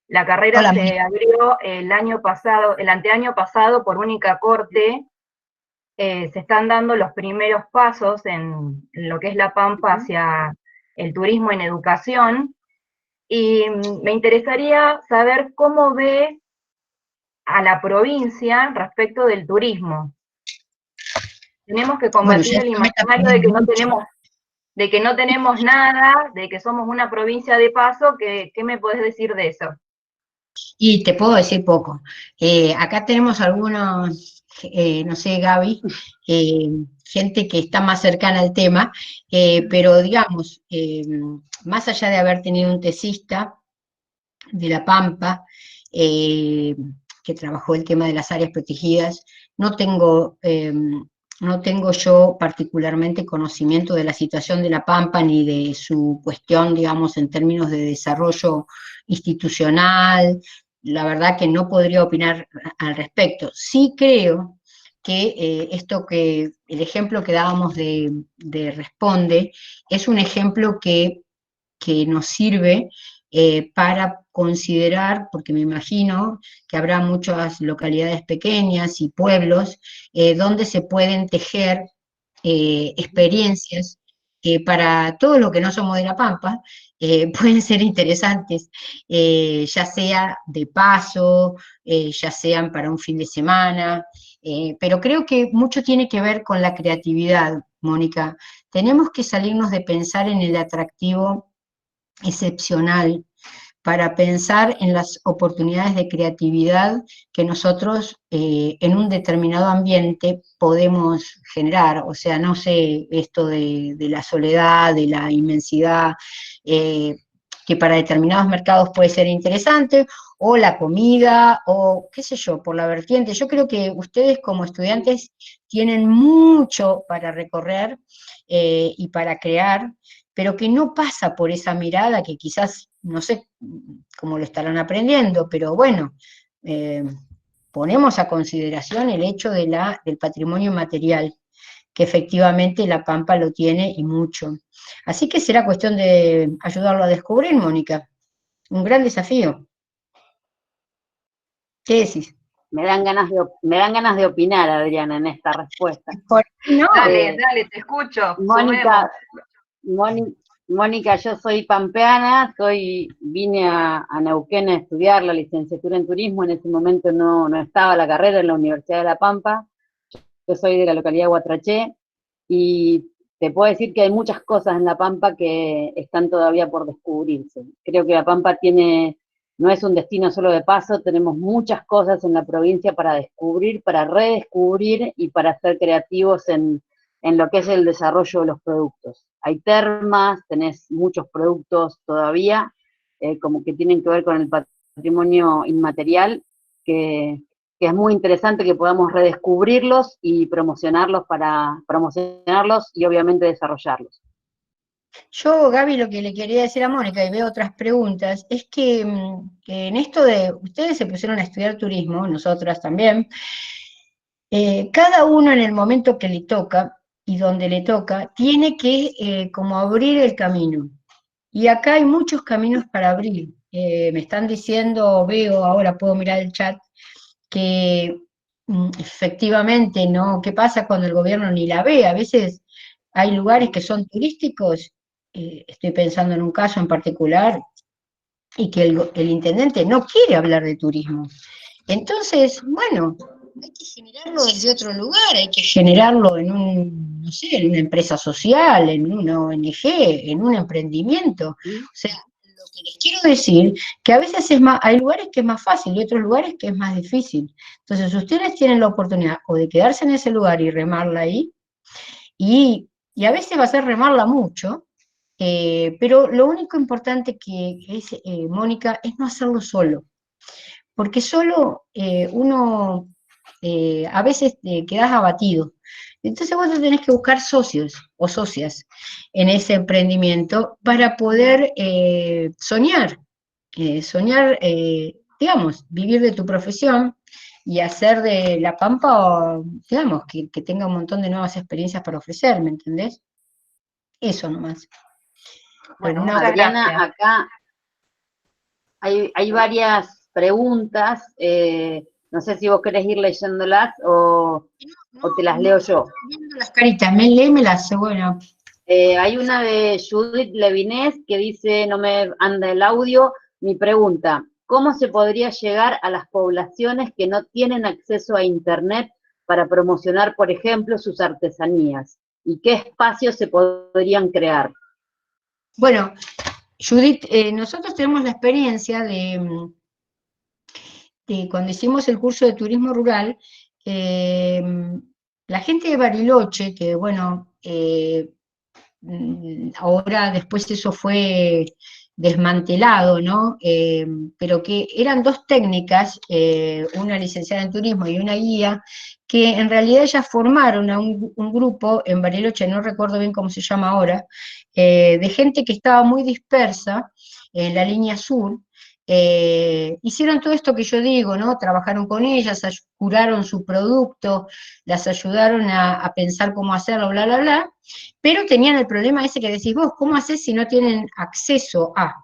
La carrera Hola, se abrió el anteaño pasado por única corte. Se están dando los primeros pasos en lo que es La Pampa hacia el turismo en educación. Y me interesaría saber cómo ve a la provincia respecto del turismo. Tenemos que combatir el imaginario de que no tenemos nada, de que somos una provincia de paso. ¿Qué me podés decir de eso? Y te puedo decir poco. Acá tenemos algunos, no sé, Gaby, gente que está más cercana al tema, pero digamos, más allá de haber tenido un tesista de La Pampa, que trabajó el tema de las áreas protegidas, no tengo yo particularmente conocimiento de la situación de La Pampa ni de su cuestión, digamos, en términos de desarrollo institucional. La verdad que no podría opinar al respecto. Sí creo que el ejemplo que dábamos de Responde es un ejemplo que nos sirve para considerar, porque me imagino que habrá muchas localidades pequeñas y pueblos donde se pueden tejer experiencias que para todos los que no somos de La Pampa pueden ser interesantes, ya sea de paso, ya sean para un fin de semana, pero creo que mucho tiene que ver con la creatividad, Mónica. Tenemos que salirnos de pensar en el atractivo excepcional para pensar en las oportunidades de creatividad que nosotros en un determinado ambiente podemos generar. O sea, no sé, esto de la soledad, de la inmensidad, que para determinados mercados puede ser interesante, o la comida, o qué sé yo, por la vertiente. Yo creo que ustedes como estudiantes tienen mucho para recorrer y para crear, pero que no pasa por esa mirada que quizás, no sé cómo lo estarán aprendiendo, pero bueno, ponemos a consideración el hecho del patrimonio material, que efectivamente La Pampa lo tiene y mucho. Así que será cuestión de ayudarlo a descubrir, Mónica. Un gran desafío. ¿Qué decís? Me dan ganas de opinar, Adriana, en esta respuesta. No. Dale, te escucho. Mónica, yo soy pampeana, vine a Neuquén a estudiar la licenciatura en turismo. En ese momento no estaba la carrera en la Universidad de La Pampa. Yo soy de la localidad de Guatraché, y te puedo decir que hay muchas cosas en La Pampa que están todavía por descubrirse. Creo que La Pampa no es un destino solo de paso, tenemos muchas cosas en la provincia para descubrir, para redescubrir y para ser creativos en lo que es el desarrollo de los productos. Hay termas, tenés muchos productos todavía, como que tienen que ver con el patrimonio inmaterial, que es muy interesante que podamos redescubrirlos y promocionarlos y obviamente desarrollarlos. Yo, Gaby, lo que le quería decir a Mónica, y veo otras preguntas, es que en esto de, ustedes se pusieron a estudiar turismo, nosotras también, cada uno en el momento que le toca, y donde le toca, tiene que como abrir el camino. Y acá hay muchos caminos para abrir. Me están diciendo, veo, ahora puedo mirar el chat, que efectivamente, ¿no? ¿Qué pasa cuando el gobierno ni la ve? A veces hay lugares que son turísticos, estoy pensando en un caso en particular, y que el intendente no quiere hablar de turismo. Entonces, bueno, hay que generarlo desde otro lugar, hay que generarlo en no sé, en una empresa social, en una ONG, en un emprendimiento. O sea, lo que les quiero decir, que a veces hay lugares que es más fácil y otros lugares que es más difícil. Entonces, ustedes tienen la oportunidad o de quedarse en ese lugar y remarla ahí, y a veces va a ser remarla mucho, Pero lo único importante que es, Mónica, es no hacerlo solo, porque solo uno a veces te quedas abatido. Entonces vos tenés que buscar socios o socias en ese emprendimiento para poder soñar, digamos, vivir de tu profesión y hacer de La Pampa, digamos, que tenga un montón de nuevas experiencias para ofrecer, ¿me entendés? Eso nomás. Bueno, Una- muchas Adriana, gracias. acá hay varias preguntas, no sé si vos querés ir leyéndolas o te las leo yo. Viendo las caritas, léemelas, bueno. Hay una de Judith Levinés que dice, no me anda el audio, mi pregunta, ¿cómo se podría llegar a las poblaciones que no tienen acceso a Internet para promocionar, por ejemplo, sus artesanías? ¿Y qué espacios se podrían crear? Bueno, Judith, nosotros tenemos la experiencia de cuando hicimos el curso de turismo rural, la gente de Bariloche, que bueno, ahora después eso fue desmantelado, ¿no? Pero que eran dos técnicas, una licenciada en turismo y una guía, que en realidad ellas formaron a un grupo en Bariloche, no recuerdo bien cómo se llama ahora, de gente que estaba muy dispersa en la línea sur. Hicieron todo esto que yo digo, ¿no? Trabajaron con ellas, curaron su producto, las ayudaron a pensar cómo hacerlo, bla, bla, bla, pero tenían el problema ese que decís vos, ¿cómo haces si no tienen acceso a?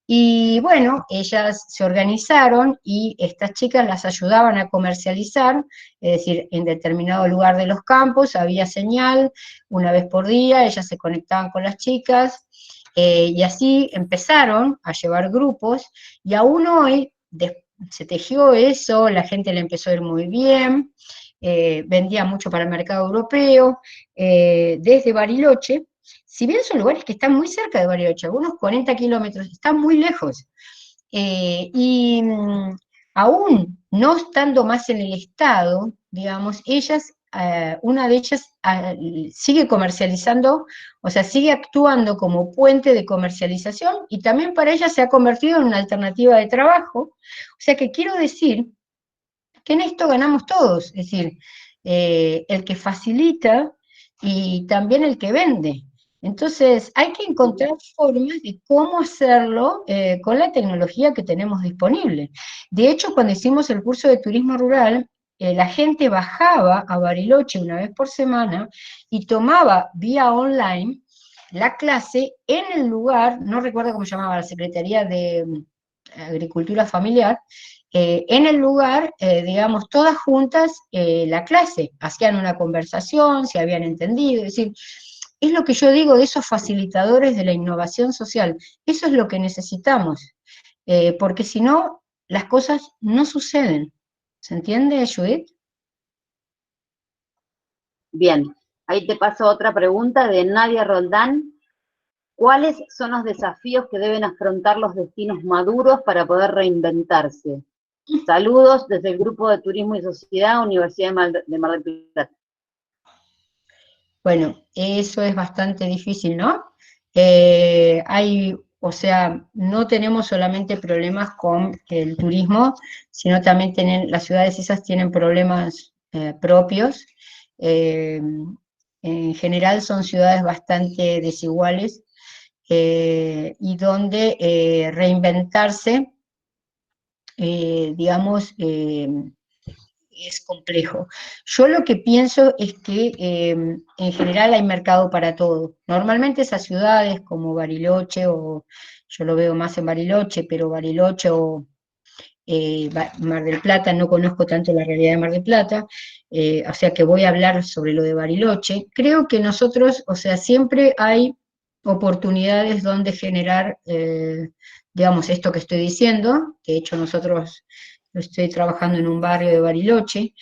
Y bueno, ellas se organizaron y estas chicas las ayudaban a comercializar, es decir, en determinado lugar de los campos había señal, una vez por día, ellas se conectaban con las chicas, y así empezaron a llevar grupos, y aún hoy se tejió eso, la gente le empezó a ir muy bien, vendía mucho para el mercado europeo, desde Bariloche, si bien son lugares que están muy cerca de Bariloche, algunos 40 kilómetros, están muy lejos, y aún no estando más en el Estado, digamos, una de ellas sigue comercializando, o sea, sigue actuando como puente de comercialización y también para ella se ha convertido en una alternativa de trabajo. O sea que quiero decir que en esto ganamos todos, es decir, el que facilita y también el que vende. Entonces, hay que encontrar formas de cómo hacerlo con la tecnología que tenemos disponible. De hecho, cuando hicimos el curso de turismo rural, la gente bajaba a Bariloche una vez por semana y tomaba vía online la clase en el lugar, no recuerdo cómo se llamaba, la Secretaría de Agricultura Familiar, en el lugar, digamos, todas juntas la clase, hacían una conversación, se habían entendido, es decir, es lo que yo digo de esos facilitadores de la innovación social, eso es lo que necesitamos, porque si no, las cosas no suceden. ¿Se entiende, Judith? Bien, ahí te paso otra pregunta de Nadia Roldán. ¿Cuáles son los desafíos que deben afrontar los destinos maduros para poder reinventarse? Saludos desde el Grupo de Turismo y Sociedad, Universidad de Mar del Plata. Bueno, eso es bastante difícil, ¿no? O sea, no tenemos solamente problemas con el turismo, sino también las ciudades esas tienen problemas propios. En general son ciudades bastante desiguales y donde reinventarse, digamos, es complejo. Yo lo que pienso es que en general hay mercado para todo. Normalmente esas ciudades como Bariloche, o yo lo veo más en Bariloche, pero Bariloche o Mar del Plata, no conozco tanto la realidad de Mar del Plata, o sea que voy a hablar sobre lo de Bariloche. Creo que nosotros, o sea, siempre hay oportunidades donde generar, digamos, esto que estoy diciendo, de hecho nosotros estoy trabajando en un barrio de Bariloche,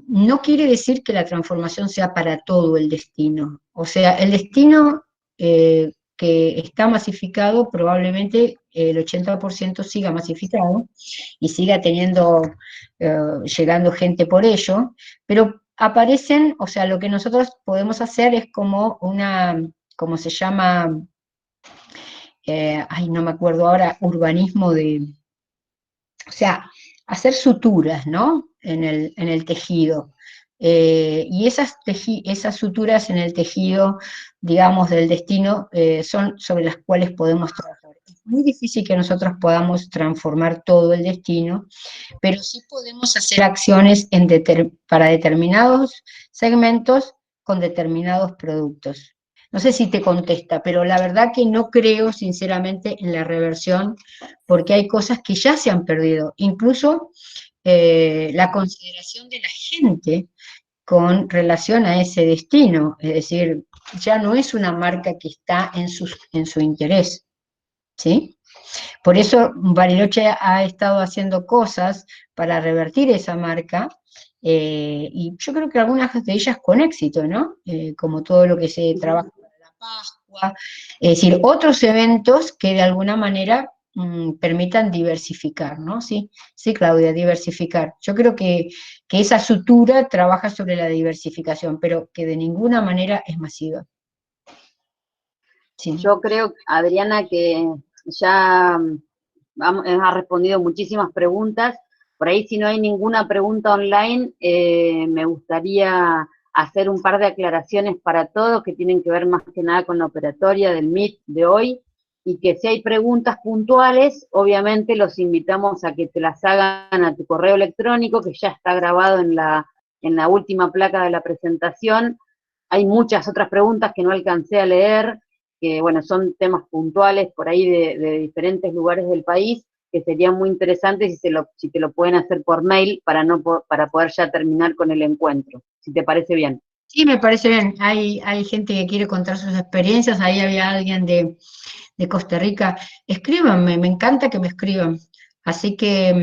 no quiere decir que la transformación sea para todo el destino. O sea, el destino que está masificado, probablemente el 80% siga masificado y siga llegando gente por ello, pero aparecen, o sea, lo que nosotros podemos hacer es como ¿cómo se llama? no me acuerdo ahora, urbanismo o sea, hacer suturas, ¿no? En el tejido. Y esas suturas en el tejido, digamos, del destino, son sobre las cuales podemos trabajar. Es muy difícil que nosotros podamos transformar todo el destino, pero sí podemos hacer acciones para determinados segmentos con determinados productos. No sé si te contesta, pero la verdad que no creo sinceramente en la reversión, porque hay cosas que ya se han perdido, incluso la consideración de la gente con relación a ese destino, es decir, ya no es una marca que está en su interés, ¿sí? Por eso Bariloche ha estado haciendo cosas para revertir esa marca, y yo creo que algunas de ellas con éxito, ¿no? Como todo lo que se trabaja para la Pascua, es decir, otros eventos que de alguna manera permitan diversificar, ¿no? Sí, sí, Claudia, diversificar. Yo creo que esa sutura trabaja sobre la diversificación, pero que de ninguna manera es masiva. Sí. Yo creo, Adriana, que ya has respondido muchísimas preguntas. Por ahí, si no hay ninguna pregunta online, me gustaría hacer un par de aclaraciones para todos que tienen que ver más que nada con la operatoria del Meet de hoy, y que si hay preguntas puntuales, obviamente los invitamos a que te las hagan a tu correo electrónico, que ya está grabado en la última placa de la presentación. Hay muchas otras preguntas que no alcancé a leer, que bueno, son temas puntuales por ahí de diferentes lugares del país, que serían muy interesantes si te lo pueden hacer por mail para poder ya terminar con el encuentro, si te parece bien. Sí, me parece bien. Hay gente que quiere contar sus experiencias, ahí había alguien de Costa Rica. Escríbanme, me encanta que me escriban. Así que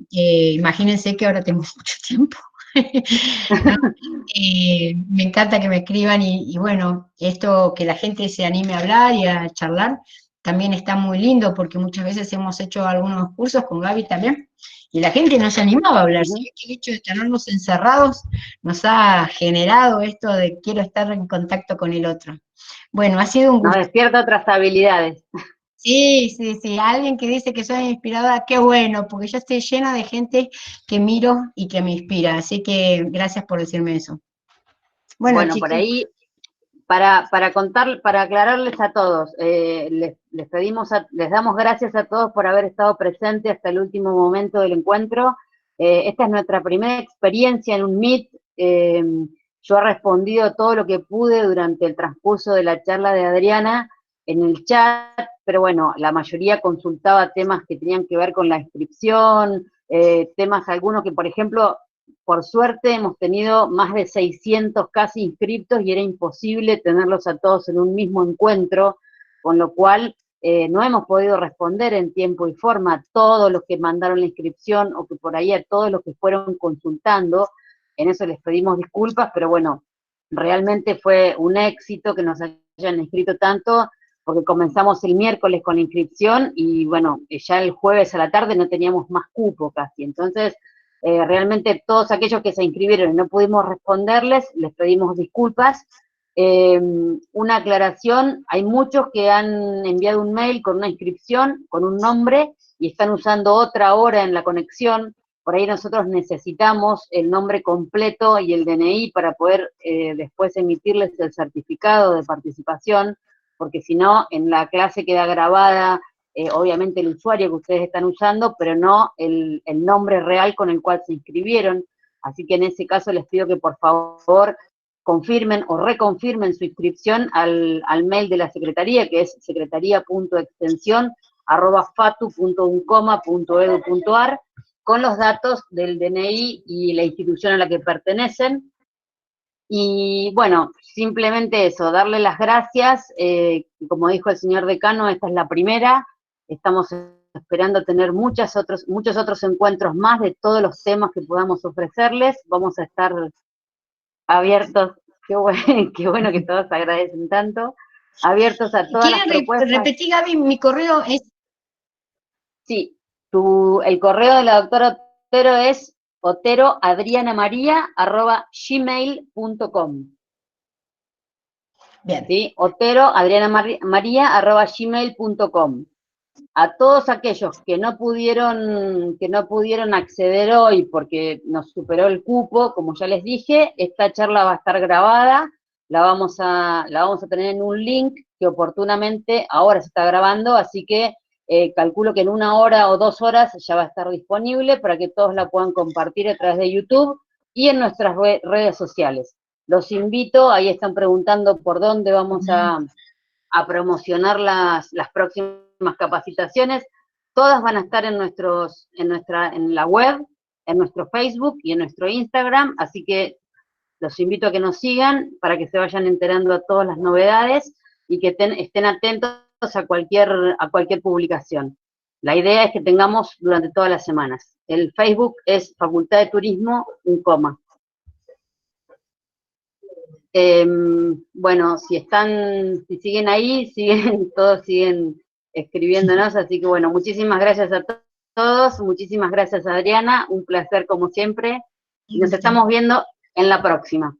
imagínense que ahora tengo mucho tiempo. ¿No? Me encanta que me escriban y bueno, esto que la gente se anime a hablar y a charlar, también está muy lindo porque muchas veces hemos hecho algunos cursos con Gaby también y la gente no se animaba a hablar. ¿Sí? El hecho de tenernos encerrados nos ha generado esto de quiero estar en contacto con el otro. Bueno, ha sido un gusto. Nos despierta otras habilidades. Sí, sí, sí, alguien que dice que soy inspiradora, qué bueno, porque yo estoy llena de gente que miro y que me inspira, así que gracias por decirme eso. Bueno, chicos, por ahí, para aclararles a todos, les damos gracias a todos por haber estado presentes hasta el último momento del encuentro. Esta es nuestra primera experiencia en un Meet. Yo he respondido todo lo que pude durante el transcurso de la charla de Adriana en el chat, pero bueno, la mayoría consultaba temas que tenían que ver con la inscripción, temas algunos que, por ejemplo, por suerte hemos tenido más de 600 casi inscriptos y era imposible tenerlos a todos en un mismo encuentro, con lo cual no hemos podido responder en tiempo y forma a todos los que mandaron la inscripción o que por ahí a todos los que fueron consultando. En eso les pedimos disculpas, pero bueno, realmente fue un éxito que nos hayan inscrito tanto, porque comenzamos el miércoles con la inscripción y bueno, ya el jueves a la tarde no teníamos más cupo casi, entonces realmente todos aquellos que se inscribieron y no pudimos responderles, les pedimos disculpas. Una aclaración, hay muchos que han enviado un mail con una inscripción, con un nombre, y están usando otra hora en la conexión. Por ahí nosotros necesitamos el nombre completo y el DNI para poder después emitirles el certificado de participación, porque si no, en la clase queda grabada obviamente el usuario que ustedes están usando, pero no el nombre real con el cual se inscribieron. Así que en ese caso les pido que por favor confirmen o reconfirmen su inscripción al mail de la Secretaría, que es secretaría.extensión@fatu.uncoma.edu.ar, con los datos del DNI y la institución a la que pertenecen. Y bueno, simplemente eso, darle las gracias, como dijo el señor decano, esta es la primera, estamos esperando tener muchos otros encuentros más de todos los temas que podamos ofrecerles, vamos a estar abiertos, qué bueno que todos agradecen tanto, abiertos a todas las propuestas. Repetí, Gaby, mi correo es... Sí, el correo de la doctora Otero es oteroadrianamaria@gmail.com. Bien. ¿Sí? otero@gmail.com. A todos aquellos que no pudieron acceder hoy porque nos superó el cupo, como ya les dije, esta charla va a estar grabada, la vamos a tener en un link que oportunamente ahora se está grabando, así que calculo que en 1 hora o 2 horas ya va a estar disponible para que todos la puedan compartir a través de YouTube y en nuestras redes sociales. Los invito, ahí están preguntando por dónde vamos a promocionar las próximas capacitaciones. Todas van a estar en la web, en nuestro Facebook y en nuestro Instagram, así que los invito a que nos sigan para que se vayan enterando de todas las novedades y que estén atentos a cualquier publicación. La idea es que tengamos durante todas las semanas. El Facebook es Facultad de Turismo, un coma. Bueno, si siguen ahí, todos siguen escribiéndonos, así que bueno, muchísimas gracias a todos, muchísimas gracias Adriana, un placer como siempre, y nos estamos viendo en la próxima.